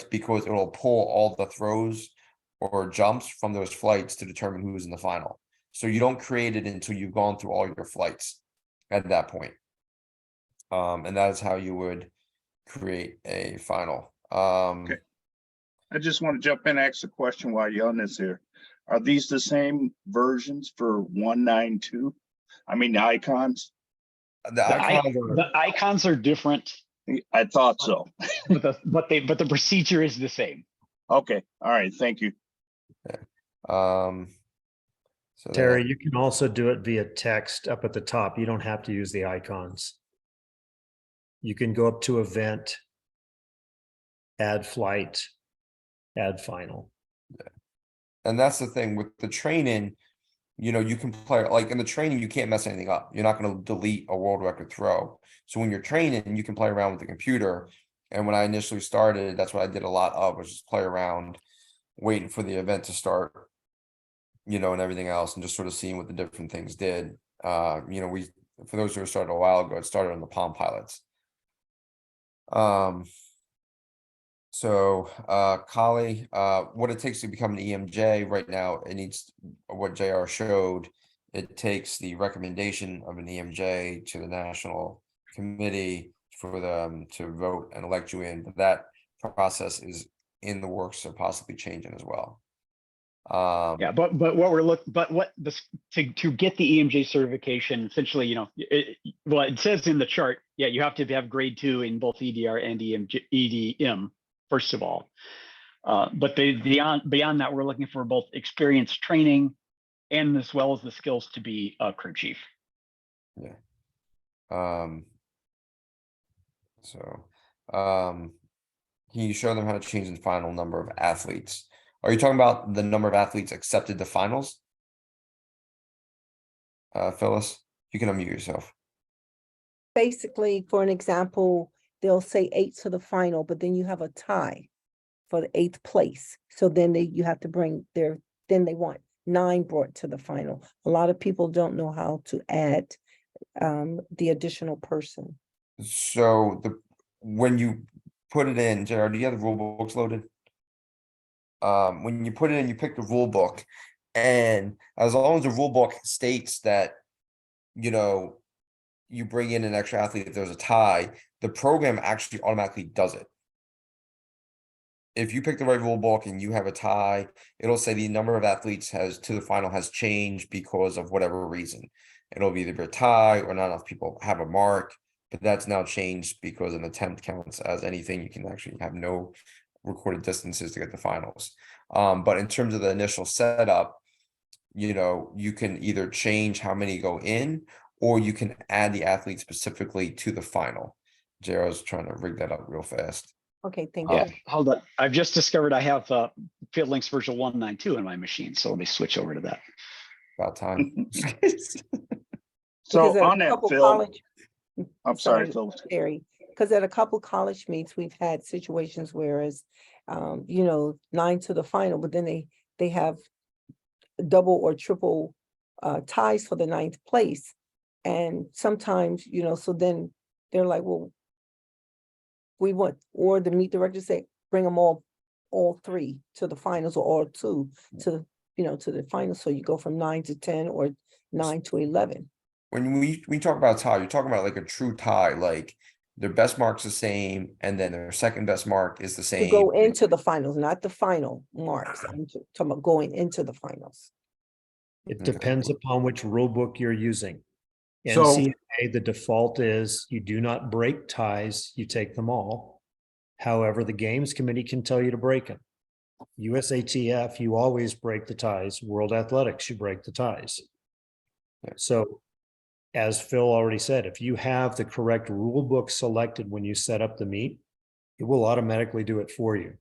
because it will pull all the throws or jumps from those flights to determine who's in the final. So you don't create it until you've gone through all your flights at that point. And that is how you would create a final. Okay. I just want to jump in and ask a question while you're on this here. Are these the same versions for 192? I mean, the icons? The icons are different, I thought so. but the procedure is the same. Okay, all right, thank you. So Terry, you can also do it via text up at the top. You don't have to use the icons. You can go up to event, add flight, add final. and that's the thing with the training, you can play, like in the training, you can't mess anything up. You're not going to delete a world record throw. So when you're training, you can play around with the computer. And when I initially started, that's what I did a lot of, was just play around, waiting for the event to start, and everything else, and just sort of seeing what the different things did. For those who started a while ago, it started on the Palm Pilots. Kali, what it takes to become an EMJ right now, it needs what JR showed. It takes the recommendation of an EMJ to the national committee for them to vote and elect you in. But that process is in the works of possibly changing as well. Yeah, but to get the EMJ certification, essentially, it says in the chart, yeah, you have to have grade 2 in both EDR and EDM, first of all. But beyond that, we're looking for both experience training and as well as the skills to be a crew chief. Yeah. Can you show them how to change the final number of athletes? Are you talking about the number of athletes accepted to finals? Phyllis, you can unmute yourself. Basically, for an example, they'll say 8 to the final, but then you have a tie for the 8th place. So then you have to bring then they want 9 brought to the final. A lot of people don't know how to add the additional person. So when you put it in, Jared, do you have the rule books loaded? When you put it in, you pick the rule book, and as long as the rule book states that, you bring in an extra athlete if there's a tie, the program actually automatically does it. If you pick the right rule book and you have a tie, it'll say the number of athletes to the final has changed because of whatever reason. It'll either be a tie or not enough people have a mark, but that's now changed because an attempt counts as anything. You can actually have no recorded distances to get the finals. But in terms of the initial setup, you can either change how many go in, or you can add the athlete specifically to the final. JR is trying to rig that up real fast. Okay, thank Yeah, you. hold on. I've just discovered I have Field Links version 192 in my machine, so let me switch over to that. About time. So Because at a on that, couple Phil, college- I'm sorry, Phil. Terry, because at a couple college meets, we've had situations whereas, 9 to the final, but then they have double or triple ties for the 9th place. And sometimes, so then they're like, well, we want, or the meet director say, bring them all 3 to the finals, or all 2 to, to the finals. So you go from 9 to 10 or 9 to 11. When we talk about tie, you're talking about like a true tie, like their best mark's the same, and then their second best mark is the To same. go into the finals, not the final marks. I'm talking about going into the finals. It Okay. depends upon which rule book you're using. So- NCAA, the default is you do not break ties, you take them all. However, the games committee can tell you to break them. USATF, you always break the ties. World Athletics, you break the ties. Yeah. So as Phil already said, if you have the correct rule book selected when you set up the meet, it will automatically do it for you.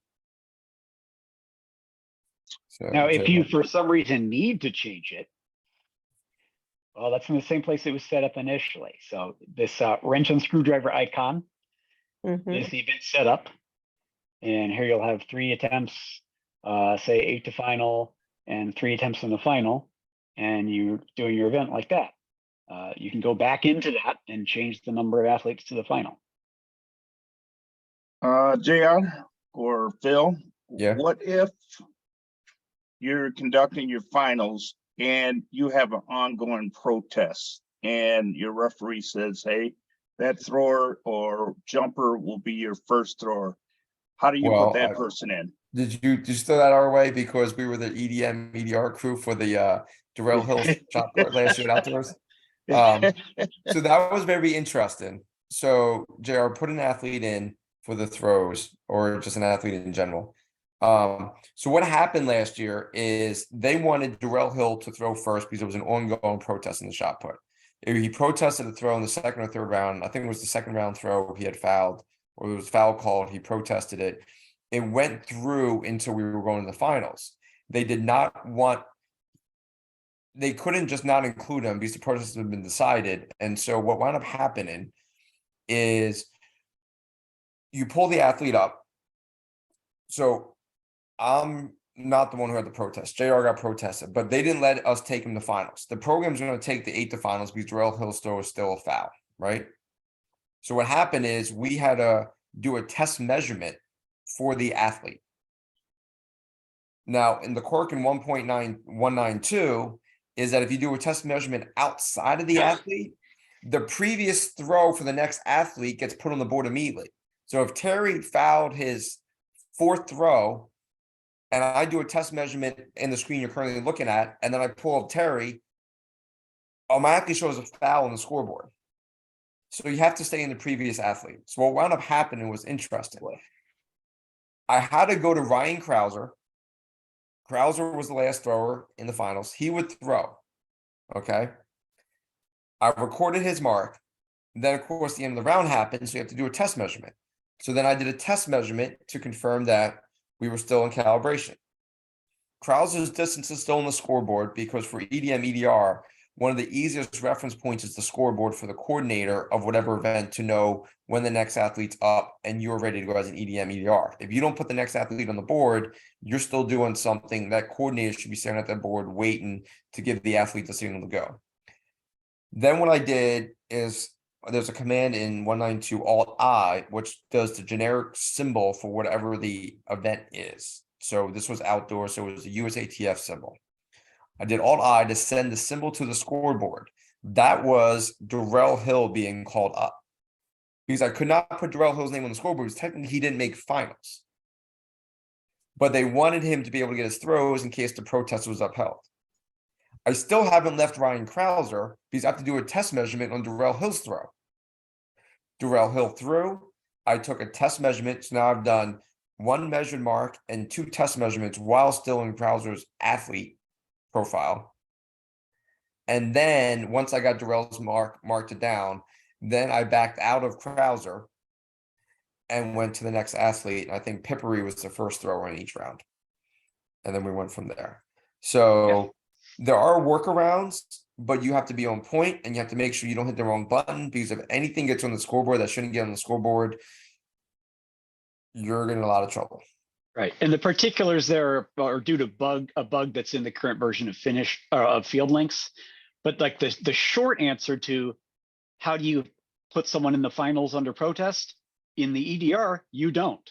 So, Now, if Jay, you for some reason need to change it, well, that's in the same place it was set up initially. So this wrench and screwdriver icon Mhm. is the event setup. And here you'll have 3 attempts, say 8 to final and 3 attempts in the final, and you're doing your event like that. You can go back into that and change the number of athletes to the final. JR or Phil? Yeah. What if you're conducting your finals and you have an ongoing protest and your referee says, hey, that thrower or jumper will be your first thrower? How do you Well, put that person in? did you throw that our way because we were the EDM EDR crew for the Darrell Hill shot put last year at Outdoors? So that was very interesting. So JR put an athlete in for the throws, or just an athlete in general. So what happened last year is they wanted Darrell Hill to throw first because there was an ongoing protest in the shot put. He protested a throw in the second or third round. I think it was the second round throw he had fouled, or it was foul called. He protested it. It went through until we were going to the finals. They did not want, they couldn't just not include him because the protest had been decided. And so what wound up happening is you pull the athlete up. So I'm not the one who had the protest. JR got protested, but they didn't let us take him to finals. The program's going to take the 8 to finals because Darrell Hill's throw is still a foul, right? So what happened is we had to do a test measurement for the athlete. Now, in the Corkin 1.9192 is that if you do a test measurement outside of the athlete, the previous throw for the next athlete gets put on the board immediately. So if Terry fouled his 4th throw, and I do a test measurement in the screen you're currently looking at, and then I pull up Terry, automatically shows a foul on the scoreboard. So you have to stay in the previous athlete. So what wound up happening was interesting. I had to go to Ryan Krauser. Krauser was the last thrower in the finals. He would throw. Okay. I recorded his mark. Then, of course, the end of the round happened. So you have to do a test measurement. So then I did a test measurement to confirm that we were still in calibration. Krauser's distance is still on the scoreboard because for EDM EDR, one of the easiest reference points is the scoreboard for the coordinator of whatever event to know when the next athlete's up and you're ready to go as an EDM EDR. If you don't put the next athlete on the board, you're still doing something. That coordinator should be staring at that board waiting to give the athlete the signal to go. Then what I did is there's a command in 192 Alt-I, which does the generic symbol for whatever the event is. So this was outdoor, so it was a USATF symbol. I did Alt-I to send the symbol to the scoreboard. That was Darrell Hill being called up. Because I could not put Darrell Hill's name on the scoreboard because technically he didn't make finals. But they wanted him to be able to get his throws in case the protest was upheld. I still haven't left Ryan Krauser because I have to do a test measurement on Darrell Hill's throw. Darrell Hill threw. I took a test measurement. So now I've done 1 measured mark and 2 test measurements while still in Krauser's athlete profile. And then once I got Darrell's marked it down, then I backed out of Krauser and went to the next athlete. I think Pippery was the first thrower in each round. And then we went from there. So there are workarounds, but you have to be on point and you have to make sure you don't hit the wrong button because if anything gets on the scoreboard that shouldn't get on the scoreboard, you're in a lot of trouble. Right, and the particulars there are due to a bug that's in the current version of of Field Links. But like the short answer to how do you put someone in the finals under protest in the EDR, you don't.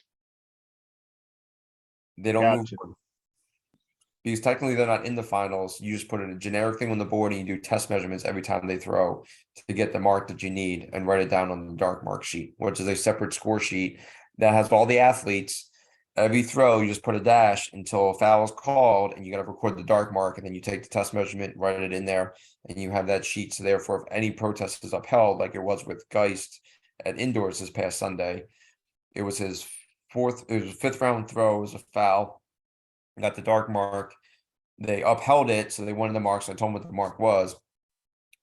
They don't move Gotcha. forward. Because technically they're not in the finals. You just put a generic thing on the board and you do test measurements every time they throw to get the mark that you need and write it down on the dark mark sheet, which is a separate score sheet that has all the athletes. Every throw, you just put a dash until a foul is called and you got to record the dark mark and then you take the test measurement, write it in there, and you have that sheet. So therefore, if any protest is upheld, like it was with Geist at indoors this past Sunday, it was his 5th round throw, it was a foul. got the dark mark. They upheld it, so they wanted the mark. So I told them what the mark was.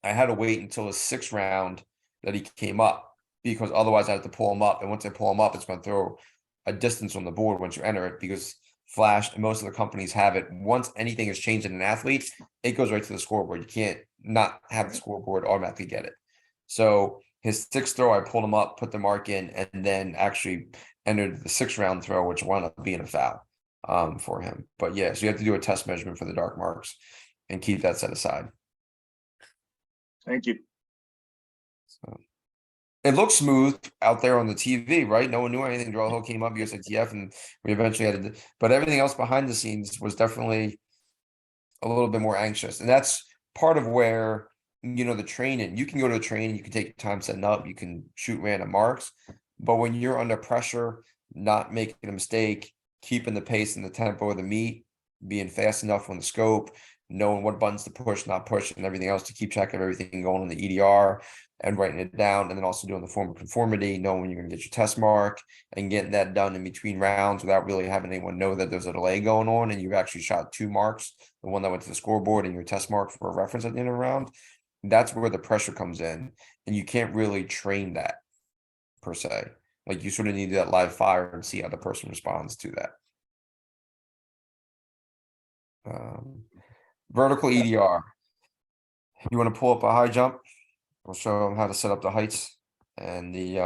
I had to wait until the 6th round that he came up, because otherwise I have to pull him up. And once I pull him up, it's going to throw a distance on the board once you enter it, because Flash and most of the companies have it. Once anything is changed in an athlete, it goes right to the scoreboard. You can't not have the scoreboard automatically get it. So his 6th throw, I pulled him up, put the mark in, and then actually entered the 6th round throw, which wound up being a foul for him. But yeah, so you have to do a test measurement for the dark marks and keep that set aside. Thank you. So it looks smooth out there on the TV, right? No one knew anything. Draw Hill came up, USATF, and we eventually had to, but everything else behind the scenes was definitely a little bit more anxious. And that's part of where, you know, the training, you can go to a training, you can take your time setting up, you can shoot random marks, but when you're under pressure, not making a mistake, keeping the pace and the tempo of the meet, being fast enough on the scope, knowing what buttons to push, not push, and everything else to keep track of everything going on the EDR and writing it down, and then also doing the form of conformity, knowing when you're going to get your test mark and getting that done in between rounds without really having anyone know that there's a delay going on and you've actually shot 2 marks, the one that went to the scoreboard and your test mark for a reference at the end of the round. That's where the pressure comes in, and you can't really train that per se. Like, you sort of need that live fire and see how the person responds to that. Vertical EDR. You want to pull up a high jump? I'll show them how to set up the heights and the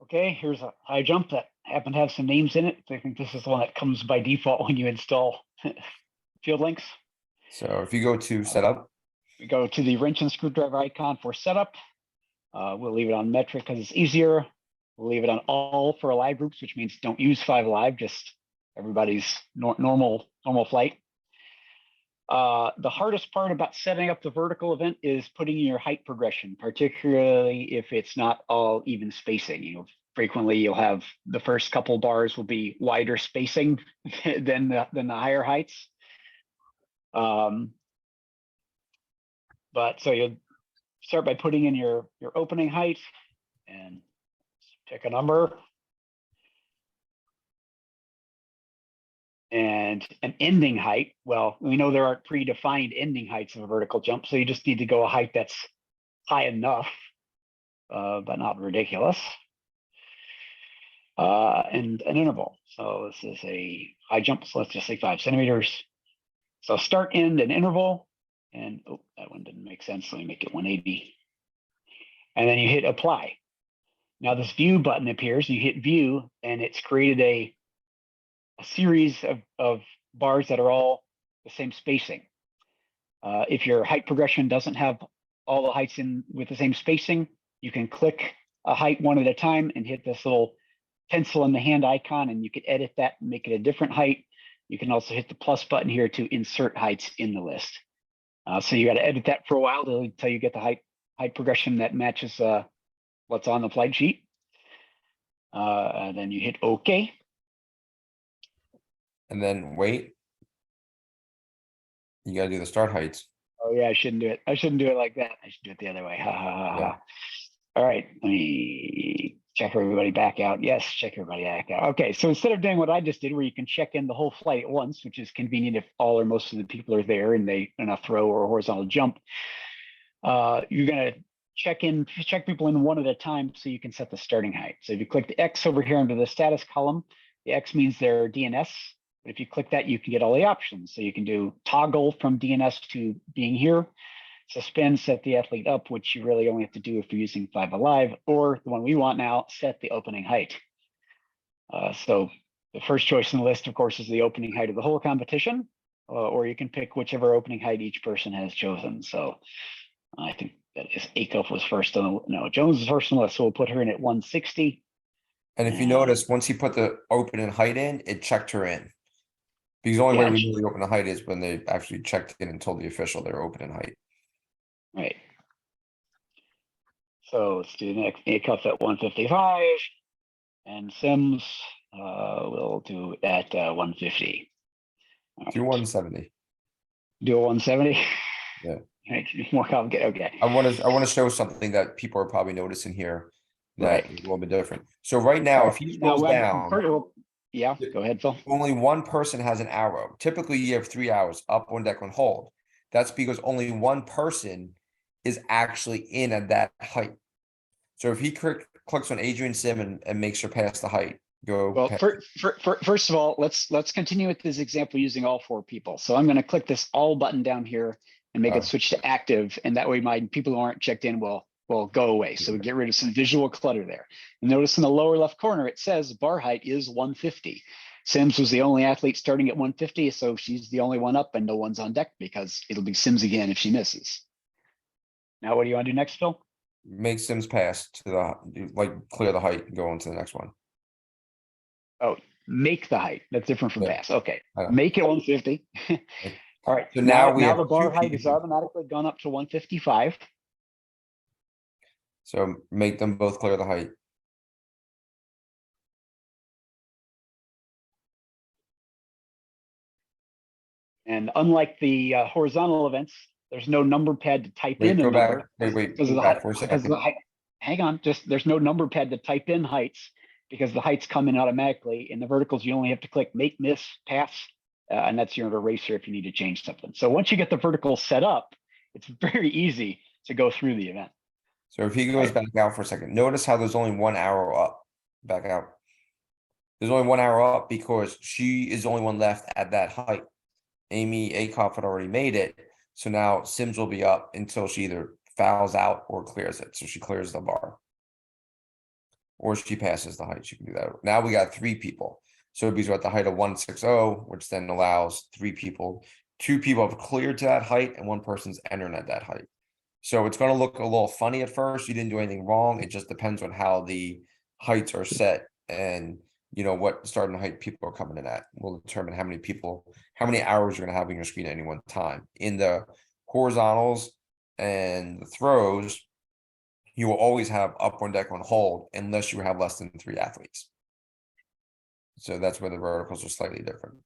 Okay, here's a high jump that happened to have some names in it. I think this is the one that comes by default when you install field links. so if you go to setup, We go to the wrench and screwdriver icon for setup. We'll leave it on metric because it's easier. We'll leave it on all for alive groups, which means don't use 5 alive, just everybody's normal flight. The hardest part about setting up the vertical event is putting in your height progression, particularly if it's not all even spacing. You know, frequently you'll have the first couple bars will be wider spacing than the higher heights. But so you'll start by putting in your opening height and pick a number. And an ending height, well, we know there aren't predefined ending heights of a vertical jump, so you just need to go a height that's high enough, but not ridiculous. And an interval. So this is a high jump, so let's just say 5 centimeters. So start, end, and interval. And oh, that one didn't make sense. Let me make it 180. And then you hit apply. Now this view button appears, and you hit view, and it's created a series of bars that are all the same spacing. If your height progression doesn't have all the heights in with the same spacing, you can click a height one at a time and hit this little pencil in the hand icon, and you can edit that and make it a different height. You can also hit the plus button here to insert heights in the list. So you got to edit that for a while until you get the height progression that matches what's on the flight sheet. Then you hit OK. and then wait. You got to do the start heights. Oh yeah, I shouldn't do it. I shouldn't do it like that. I should do it the other way. Ha, ha, ha, ha. All right, let me check everybody back out. Yes, check everybody back out. Okay, so instead of doing what I just did, where you can check in the whole flight at once, which is convenient if all or most of the people are there and they in a throw or a horizontal jump, you're gonna check people in one at a time so you can set the starting height. So if you click the X over here under the status column, the X means they're DNS. But if you click that, you can get all the options. So you can do toggle from DNS to being here, suspend, set the athlete up, which you really only have to do if you're using 5 alive, or the one we want now, set the opening height. So the first choice in the list, of course, is the opening height of the whole competition, or you can pick whichever opening height each person has chosen. So I think that is Akoff was first on the, no, Jones was first on the list, so we'll put her in at 160. And if you notice, once he put the opening height in, it checked her in. Because the only way we knew the open height is when they actually checked in and told the official their opening height. Right. So let's do the next Akoff at 155, and Sims we'll do at 150. Right. Do 170. Do a 170. Yeah. More complicated. Okay. I want to show something that people are probably noticing here. That's Right. a little bit different. So right now, if he Now, scrolls down, yeah, go ahead, Phil. only one person has an arrow. Typically, you have 3 arrows, up, on deck, on hold. That's because only one person is actually in at that height. So if he clicks on Adrian Sim and makes her pass the height, go. Well, past- first of all, let's continue with this example using all 4 people. So I'm going to click this all button down here and make Oh. it switch to active, and that way my people who aren't checked in will go away. So we get rid of some visual clutter there. And notice in the lower left corner it says bar height is 150. Sims was the only athlete starting at 150, so she's the only one up and no one's on deck because it'll be Sims again if she misses. Now, what do you want to do next, Phil? Make Sims pass to the clear the height and go on to the next one. Oh, make the height. That's different from Yeah. pass. Okay, I know. make it 150. All right. So now we have the bar 2 height is people. automatically gone up to 155. So make them both clear the height. And unlike the horizontal events, there's no number pad to type Wait, in a go back. number Wait, because of go the back height. for a Because of the second. height. Hang on, just there's no number pad to type in heights because the heights come in automatically. In the verticals, you only have to click make, miss, pass, and that's your eraser if you need to change something. So once you get the vertical set up, it's very easy to go through the event. So if he goes back out for a second, notice how there's only 1 arrow up. Back out. There's only 1 arrow up because she is the only one left at that height. Amy Akoff had already made it. So now Sims will be up until she either fouls out or clears it. So she clears the bar. Or she passes the height. She can do that. Now we got 3 people. So because we're at the height of 160, which then allows 3 people. 2 people have cleared to that height and 1 person's entering at that height. So it's going to look a little funny at first. You didn't do anything wrong. It just depends on how the heights are set and what starting height people are coming in at will determine how many hours you're going to have on your screen at any one time. In the horizontals and the throws, you will always have up on deck on hold unless you have less than 3 athletes. So that's where the verticals are slightly different.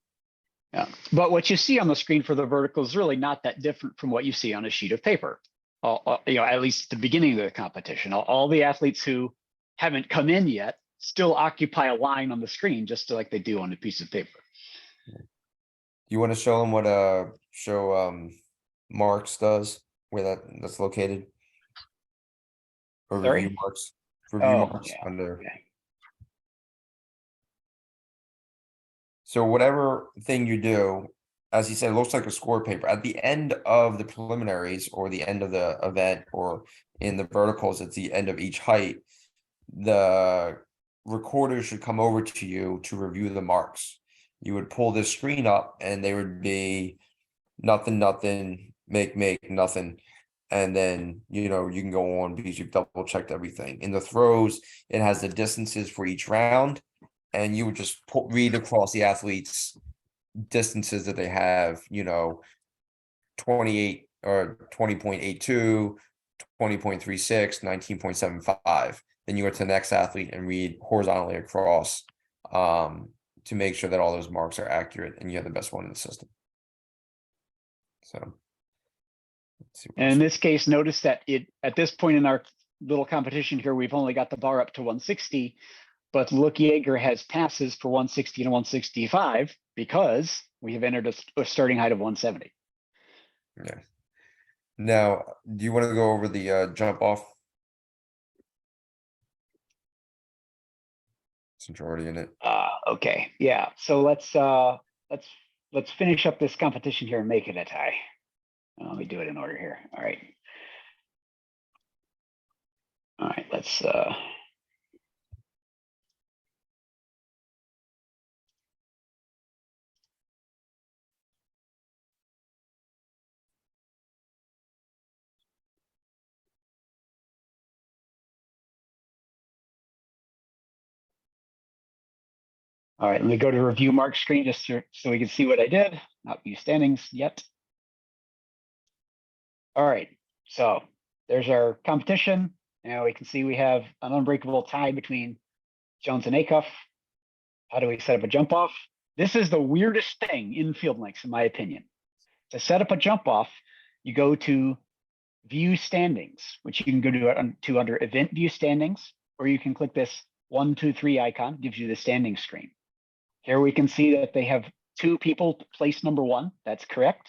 Yeah, but what you see on the screen for the vertical is really not that different from what you see on a sheet of paper. At least at the beginning of the competition, all the athletes who haven't come in yet still occupy a line on the screen, just like they do on a piece of paper. You want to show them what Marks does, where that's located? Or Sorry? review marks. Yeah, Under. okay. So whatever thing you do, as he said, it looks like a score paper. At the end of the preliminaries or the end of the event or in the verticals, at the end of each height, the recorder should come over to you to review the marks. You would pull this screen up and they would be nothing, make, nothing. And then, you can go on because you've double checked everything. In the throws, it has the distances for each round. And you would just read across the athletes' distances that they have, 28 or 20.82, 20.36, 19.75. Then you go to the next athlete and read horizontally across to make sure that all those marks are accurate and you have the best one in the system. So. And in this case, notice that at this point in our little competition here, we've only got the bar up to 160, but Look Jaeger has passes for 160 and 165 because we have entered a starting height of 170. Yeah. Now, do you want to go over the jump off? Since you're already in it. Okay, yeah. So let's finish up this competition here and make it a tie. Let me do it in order here. All right. All right, let's all right, let me go to review mark screen just so we can see what I did. Not view standings yet. All right, so there's our competition. Now we can see we have an unbreakable tie between Jones and Acuff. How do we set up a jump off? This is the weirdest thing in Field Links, in my opinion. To set up a jump off, you go to view standings, which you can go to under event view standings. or you can click this 1, 2, 3 icon, gives you the standing screen. Here we can see that they have 2 people place number 1. That's correct.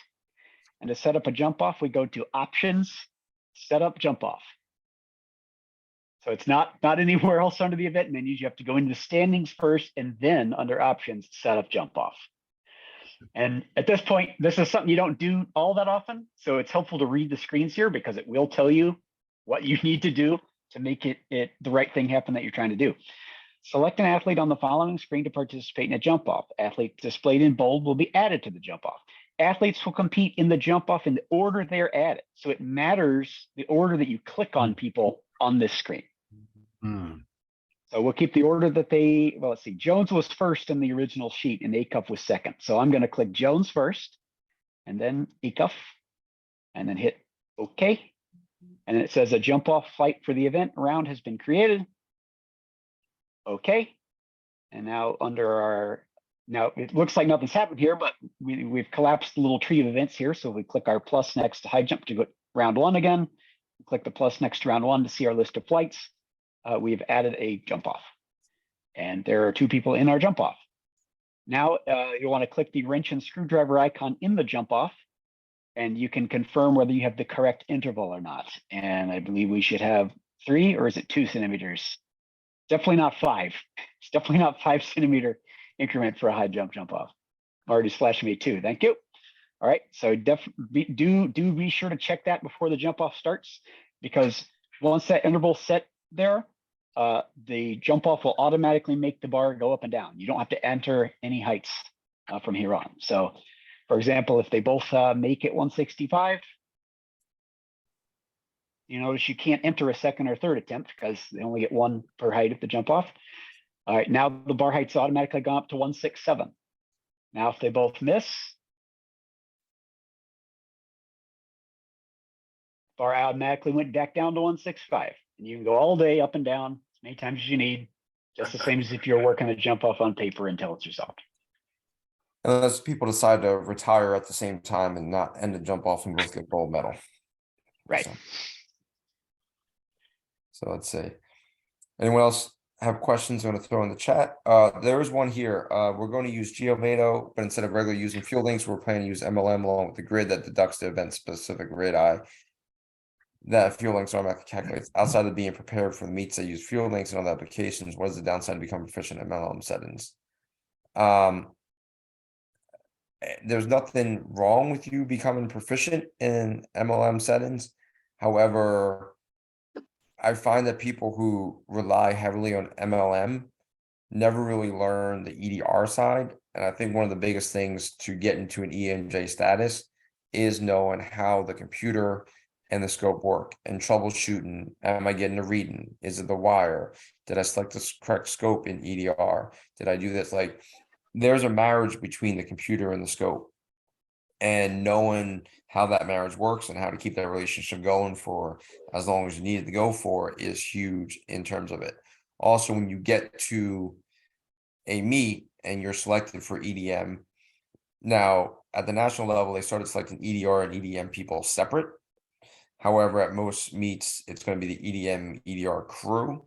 And to set up a jump off, we go to options, set up jump off. So it's not anywhere else under the event menus. You have to go into the standings first and then under options, set up jump off. And at this point, this is something you don't do all that often. So it's helpful to read the screens here because it will tell you what you need to do to make it the right thing happen that you're trying to do. Select an athlete on the following screen to participate in a jump off. Athlete displayed in bold will be added to the jump off. Athletes will compete in the jump off in the order they're added. So it matters the order that you click on people on this screen. So we'll keep the order that well, let's see, Jones was first in the original sheet and Acuff was second. So I'm going to click Jones first and then Acuff and then hit OK. And it says a jump off flight for the event round has been created. OK. And now now it looks like nothing's happened here, but we've collapsed the little tree of events here. So we click our plus next to high jump to go round 1 again. Click the plus next to round 1 to see our list of flights. We've added a jump off and there are 2 people in our jump off. Now you want to click the wrench and screwdriver icon in the jump off and you can confirm whether you have the correct interval or not. And I believe we should have 3 or is it 2 centimeters? Definitely not 5. It's definitely not 5 centimeter increment for a high jump off. Already flashing me 2. Thank you. All right. So do be sure to check that before the jump off starts because once that interval set there, the jump off will automatically make the bar go up and down. You don't have to enter any heights from here on. So for example, if they both make it 165, you notice you can't enter a second or third attempt because they only get 1 per height at the jump off. All right, now the bar height's automatically gone up to 167. Now if they both miss, bar automatically went back down to 165. And you can go all day up and down as many times as you need, just the same as if you're working a jump off on paper until it's resolved. Unless people decide to retire at the same time and not end the jump off and both get gold medal. Right. So let's see. Anyone else have questions I'm going to throw in the chat? There is one here. We're going to use GeoVado, but instead of regularly using field links, we're planning to use MLM along with the grid that deducts the event specific grid I. That field links automatically calculates. Outside of being prepared for the meets that use field links and other applications, what is the downside to become proficient in MLM settings? There's nothing wrong with you becoming proficient in MLM settings. However, I find that people who rely heavily on MLM never really learn the EDR side. And I think one of the biggest things to get into an ENJ status is knowing how the computer and the scope work and troubleshooting. Am I getting a reading? Is it the wire? Did I select the correct scope in EDR? Did I do this? Like, there's a marriage between the computer and the scope, and knowing how that marriage works and how to keep that relationship going for as long as you need it to go for is huge in terms of it. Also, when you get to a meet and you're selected for EDM, now at the national level, they started selecting EDR and EDM people separate. However, at most meets, it's going to be the EDM EDR crew.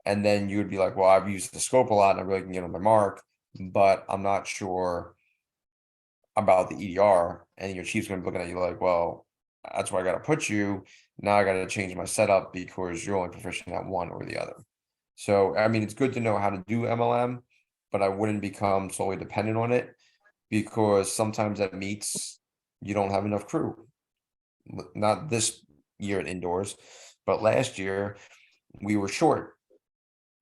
And then you would be like, well, I've used the scope a lot and I really can get on my mark, but I'm not sure about the EDR. And your chief's going to be looking at you like, well, that's where I got to put you. Now I got to change my setup because you're only proficient at one or the other. So, I mean, it's good to know how to do MLM, but I wouldn't become solely dependent on it because sometimes at meets, you don't have enough crew. Not this year at indoors, but last year we were short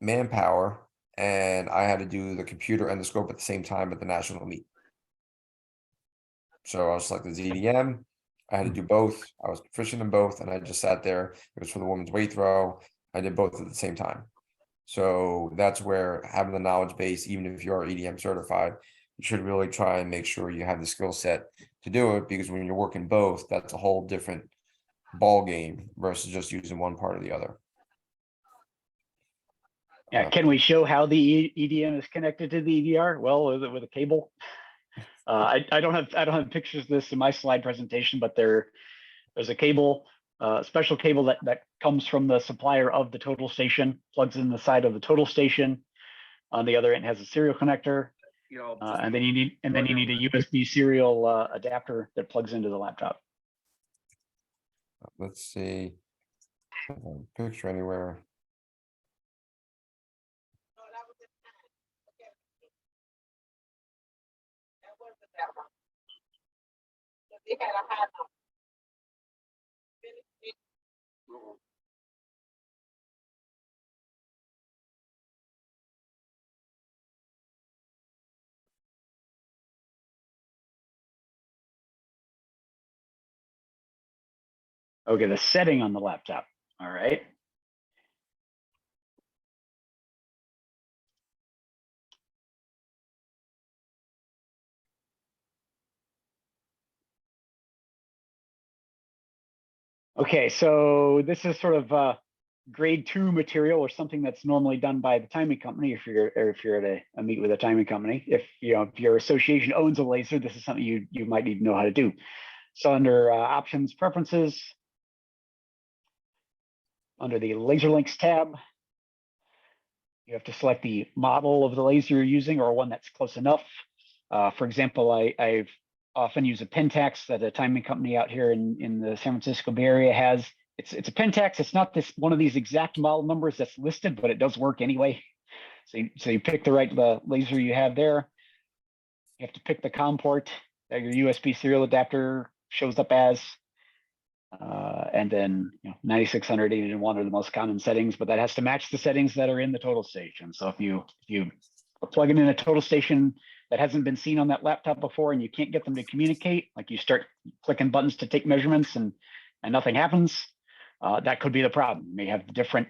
manpower and I had to do the computer and the scope at the same time at the national meet. So I was selected as EDM. I had to do both. I was proficient in both and I just sat there. It was for the women's weight throw. I did both at the same time. So that's where having the knowledge base, even if you are EDM certified, you should really try and make sure you have the skill set to do it, because when you're working both, that's a whole different ball game versus just using one part or the other. Yeah, can we show how the EDM is connected to the EDR? Well, with a cable. I don't have pictures of this in my slide presentation, but there's a cable special cable that comes from the supplier of the total station, plugs in the side of the total station. On the other end has a serial connector, and then you need a USB serial adapter that plugs into the laptop. Let's see. Picture anywhere. Okay, the setting on the laptop. All right. Okay, so this is sort of grade 2 material, or something that's normally done by the timing company. If you're at a meet with a timing company, if your association owns a laser, this is something you might need to know how to do. So under options, preferences, under the laser links tab, you have to select the model of the laser you're using, or one that's close enough. For example, I've often use a Pentax that a timing company out here in the San Francisco Bay Area has. It's a Pentax. It's not this one of these exact model numbers that's listed, but it does work anyway. So you pick the right laser you have there. You have to pick the COM port that your USB serial adapter shows up as. And then 9600, 801 are the most common settings, but that has to match the settings that are in the total station. So if you are plugging in a total station that hasn't been seen on that laptop before and you can't get them to communicate, like you start clicking buttons to take measurements and nothing happens, that could be the problem. You may have different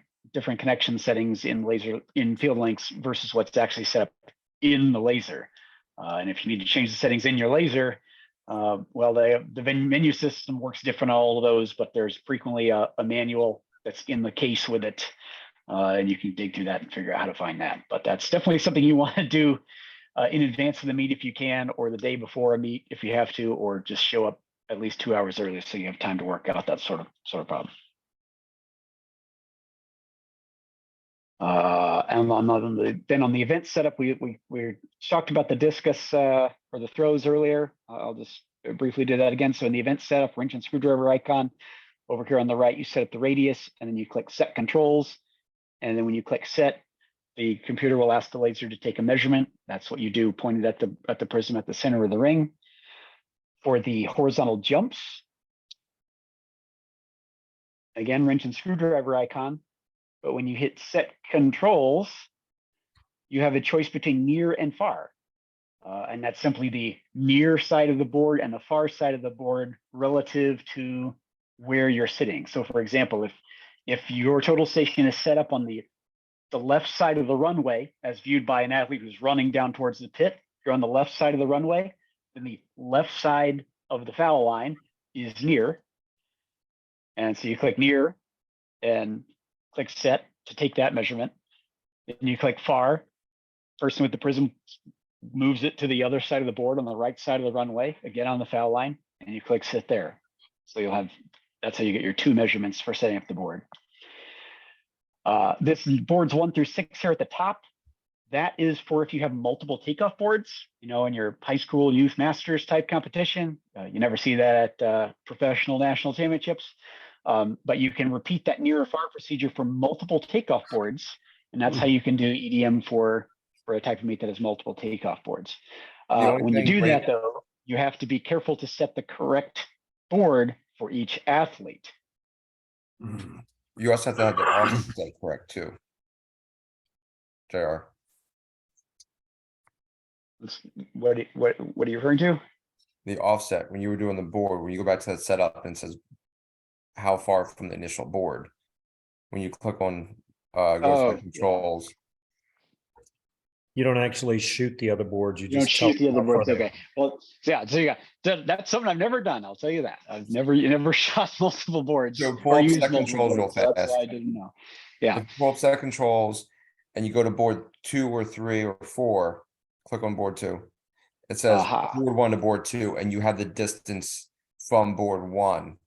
connection settings in field links versus what's actually set up in the laser. And if you need to change the settings in your laser, well, the menu system works different on all of those, but there's frequently a manual that's in the case with it, and you can dig through that and figure out how to find that. But that's definitely something you want to do in advance of the meet if you can, or the day before a meet if you have to, or just show up at least 2 hours early so you have time to work out that sort of problem. And then on the event setup, we talked about the discus or the throws earlier. I'll just briefly do that again. So in the event setup, wrench and screwdriver icon over here on the right, you set up the radius, and then you click set controls. And then when you click set, the computer will ask the laser to take a measurement. That's what you do, pointed at the prism at the center of the ring. For the horizontal jumps, again, wrench and screwdriver icon. But when you hit set controls, you have a choice between near and far. And that's simply the near side of the board and the far side of the board relative to where you're sitting. So for example, if your total station is set up on the left side of the runway, as viewed by an athlete who's running down towards the pit, you're on the left side of the runway, then the left side of the foul line is near. And so you click near and click set to take that measurement. Then you click far. Person with the prism moves it to the other side of the board on the right side of the runway, again on the foul line, and you click sit there. So that's how you get your 2 measurements for setting up the board. This boards 1 through 6 here at the top. That is for if you have multiple takeoff boards, in your high school youth masters type competition. You never see that at professional national championships. But you can repeat that near or far procedure for multiple takeoff boards. And that's how you can do EDM for a type of meet that has multiple takeoff boards. When you do that, though, you have to be careful to set the correct board for each athlete. You also have to have the offset correct too. JR. What are you referring to? The offset, when you were doing the board, when you go back to the setup and it says how far from the initial board, when you click on controls, You don't actually shoot the other boards. You You don't just tell shoot the other how far boards. they Okay. Well, yeah. So that's something I've never done. I'll tell you that. I've never shot multiple boards. So pull or up used set multiple controls real boards, so that's fast. why I didn't know. Yeah. pull up set controls and you go to board 2 or 3 or 4, click on board 2. It says Aha. board 1 to board 2, and you have the distance from board 1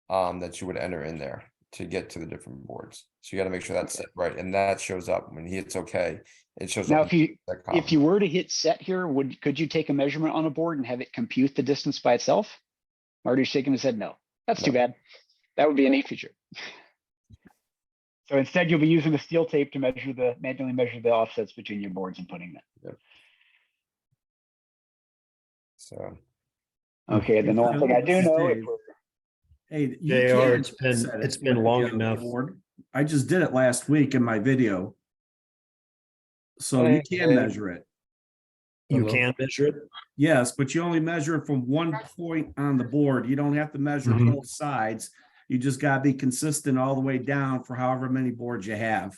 that you would enter in there to get to the different boards. So you got to make sure that's set right, and that shows up when he hits okay. It shows Now, up. if you were to hit set here, could you take a measurement on a board and have it compute the distance by itself? Marty's shaking his head no. That's too bad. That would be a neat feature. So instead, you'll be using the steel tape to manually measure the offsets between your boards and putting them. So Okay, then the one thing I do know is Hey, you JR, can set it's it been with long the other enough. board. I just did it last week in my video. So you can measure it. You Hello? can measure it. Yes, but you only measure it from one point on the board. You don't have to measure Mhm. both sides. You just gotta be consistent all the way down for however many boards you have.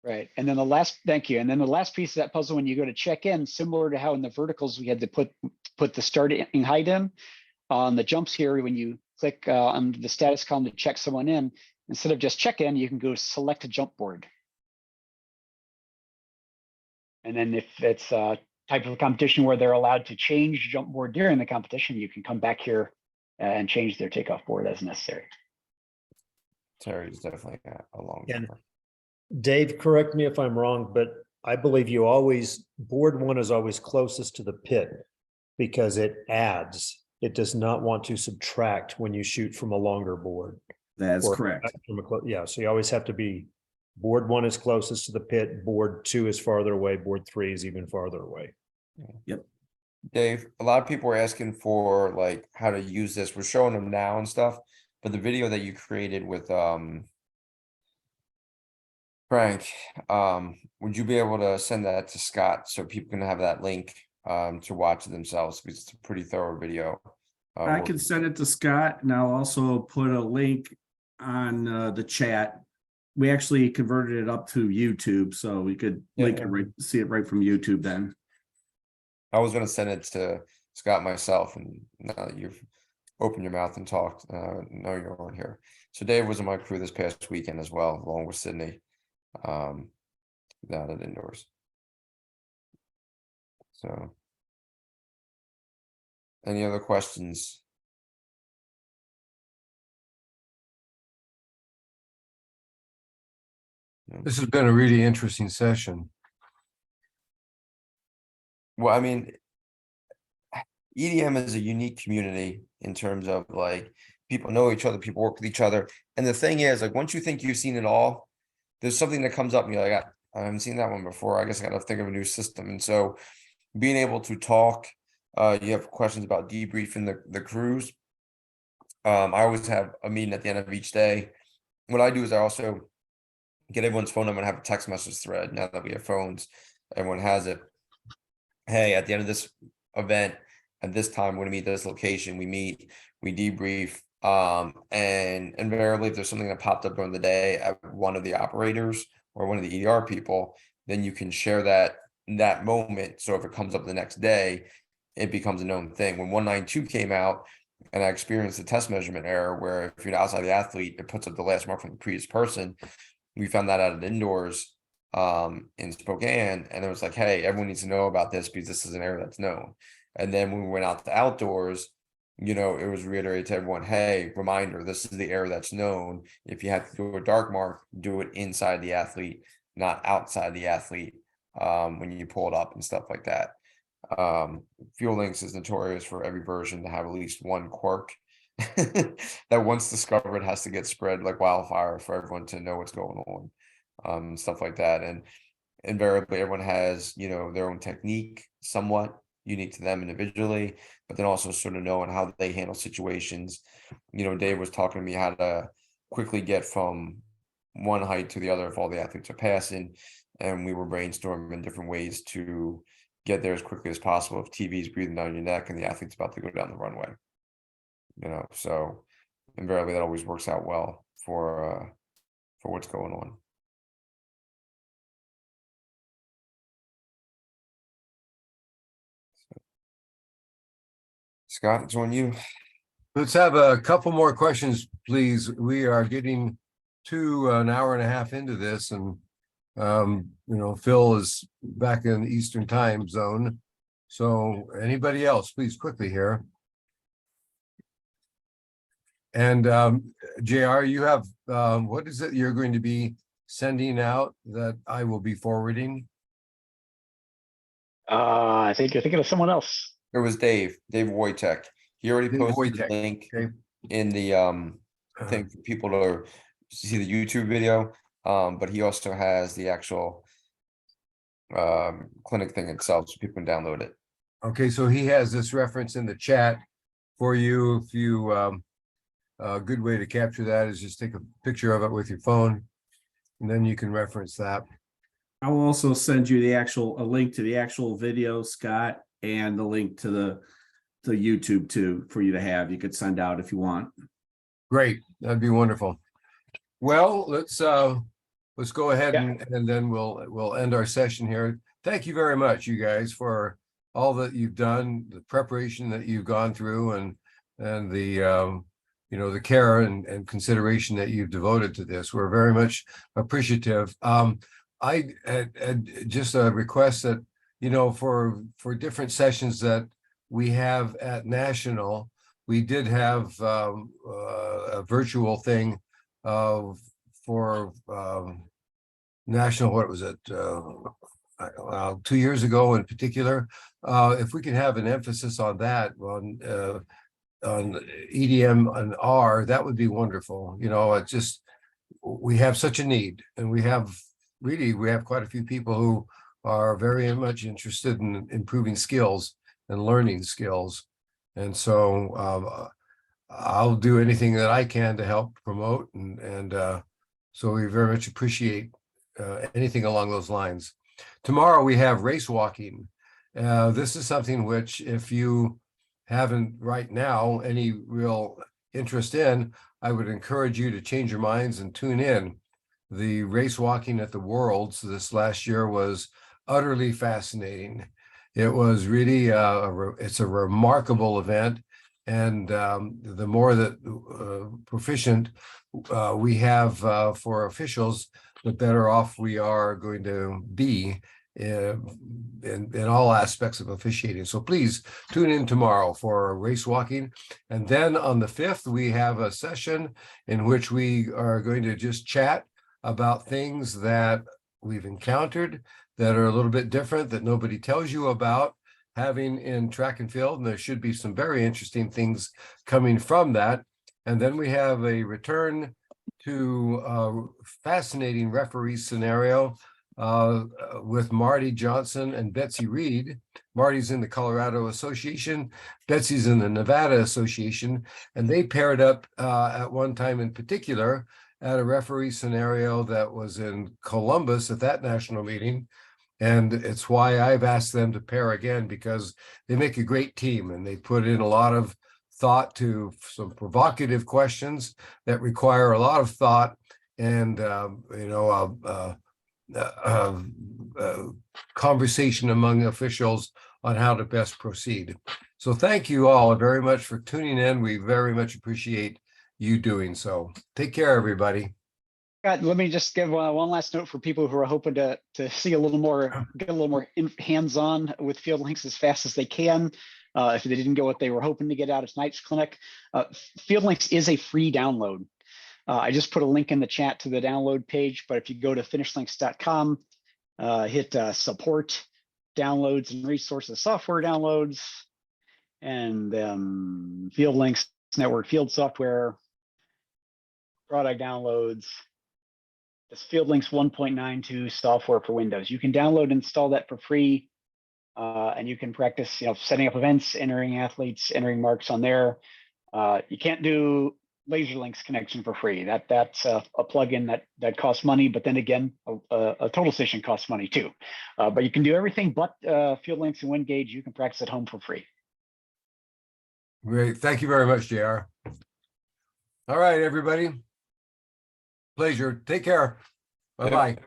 right. And then the last, thank you. And then the last piece of that puzzle, when you go to check in, similar to how in the verticals, we had to put the starting height in. On the jumps here, when you click on the status column to check someone in, instead of just check in, you can go select a jump board. And then if it's a type of competition where they're allowed to change jump board during the competition, you can come back here and change their takeoff board as necessary. Terry's definitely a long And- number. Dave, correct me if I'm wrong, but I believe board one is always closest to the pit because it adds. It does not want to subtract when you shoot from a longer board. That's Or correct. Yeah, so you always have to be, board one is closest to the pit, board two is farther away, board three is even farther away. Dave, a lot of people are asking for like how to use this. We're showing them now and stuff, but the video that you created with Frank, would you be able to send that to Scott so people can have that link to watch it themselves? Because it's a pretty thorough video. I can send it to Scott and I'll also put a link on the chat. We actually converted it up to YouTube, so we could link it right, see it right from YouTube then. I was going to send it to Scott myself, and now that you've opened your mouth and talked, no, you weren't here. So Dave was on my crew this past weekend as well, along with Sydney, down at indoors. So, any other questions? This has been a really interesting session. Well, I mean, EDM is a unique community in terms of like people know each other, people work with each other. And the thing is, like, once you think you've seen it all, there's something that comes up and you're like, I haven't seen that one before. I guess I got to think of a new system. And so being able to talk, you have questions about debriefing the crews. I always have a meeting at the end of each day. What I do is I also get everyone's phone number and have a text message thread. Now that we have phones, everyone has it. Hey, at the end of this event, at this time, we're gonna meet at this location. We meet, we debrief, and invariably, if there's something that popped up during the day at one of the operators or one of the EDR people, then you can share that moment. So if it comes up the next day, it becomes a known thing. When 192 came out, and I experienced a test measurement error where if you're outside the athlete, it puts up the last mark from the previous person. We found that out at indoors in Spokane, and it was like, hey, everyone needs to know about this because this is an error that's known. And then when we went out to outdoors, you know, it was reiterated to everyone, hey, reminder, this is the error that's known. If you have to do a dark mark, do it inside the athlete, not outside the athlete when you pull it up and stuff like that. Fuel Links is notorious for every version to have at least one quirk that once discovered has to get spread like wildfire for everyone to know what's going on, stuff like that. And invariably everyone has, you know, their own technique, somewhat unique to them individually, but then also sort of knowing how they handle situations. You know, Dave was talking to me how to quickly get from one height to the other if all the athletes are passing, and we were brainstorming different ways to get there as quickly as possible if TV is breathing down your neck and the athlete's about to go down the runway. You know, so invariably that always works out well for what's going on. Scott, it's on you. Let's have a couple more questions, please. We are getting to an hour and a half into this, and you know, Phil is back in the Eastern time zone. So anybody else, please quickly here. And JR, you have, what is it you're going to be sending out that I will be forwarding? I think you're thinking of someone else. It was Dave Wojtek. He already Dave posted the Wojtek, link okay. in the thing for people to see the YouTube video. But he also has the actual clinic thing itself, so people can download it. Okay, so he has this reference in the chat for you. If you, a good way to capture that is just take a picture of it with your phone, and then you can reference that. I'll also send you a link to the actual video, Scott, and the link to the YouTube too, for you to have. You could send out if you want. Great, that'd be wonderful. Well, let's go ahead and then we'll end our session here. Thank you very much, you guys, for all that you've done, the preparation that you've gone through, and the you know, the care and consideration that you've devoted to this. We're very much appreciative. I had just a request that, you know, for different sessions that we have at National, we did have a virtual thing for National, what was it? 2 years ago in particular. If we can have an emphasis on that, on EDM and R, that would be wonderful. You know, it just, we have such a need, and we have quite a few people who are very much interested in improving skills and learning skills. And so I'll do anything that I can to help promote, and so we very much appreciate anything along those lines. Tomorrow we have race walking. This is something which, if you haven't right now any real interest in, I would encourage you to change your minds and tune in. The race walking at the Worlds this last year was utterly fascinating. It was really it's a remarkable event, and the more that proficient we have for officials, the better off we are going to be in all aspects of officiating. So please tune in tomorrow for race walking. And then on the 5th, we have a session in which we are going to just chat about things that we've encountered that are a little bit different, that nobody tells you about having in track and field. And there should be some very interesting things coming from that. And then we have a return to a fascinating referee scenario with Marty Johnson and Betsy Reed. Marty's in the Colorado Association, Betsy's in the Nevada Association, and they paired up at one time in particular at a referee scenario that was in Columbus at that national meeting. And it's why I've asked them to pair again, because they make a great team, and they put in a lot of thought to some provocative questions that require a lot of thought and you know, conversation among officials on how to best proceed. So thank you all very much for tuning in. We very much appreciate you doing so. Take care, everybody. God, let me just give one last note for people who are hoping to see a little more, get a little more hands-on with Field Links as fast as they can. If they didn't get what they were hoping to get out of tonight's clinic, Field Links is a free download. I just put a link in the chat to the download page, but if you go to finishlinks.com, hit support, downloads and resources, software downloads, and Field Links network field software, product downloads. This Field Links 1.92 software for Windows. You can download and install that for free, and you can practice, you know, setting up events, entering athletes, entering marks on there. You can't do LaserLinks connection for free. That's a plugin that costs money, but then again, a total station costs money too. But you can do everything but Field Links and WinGauge. You can practice at home for free. Great. Thank you very much, JR. All right, everybody. Pleasure. Take care. Bye-bye.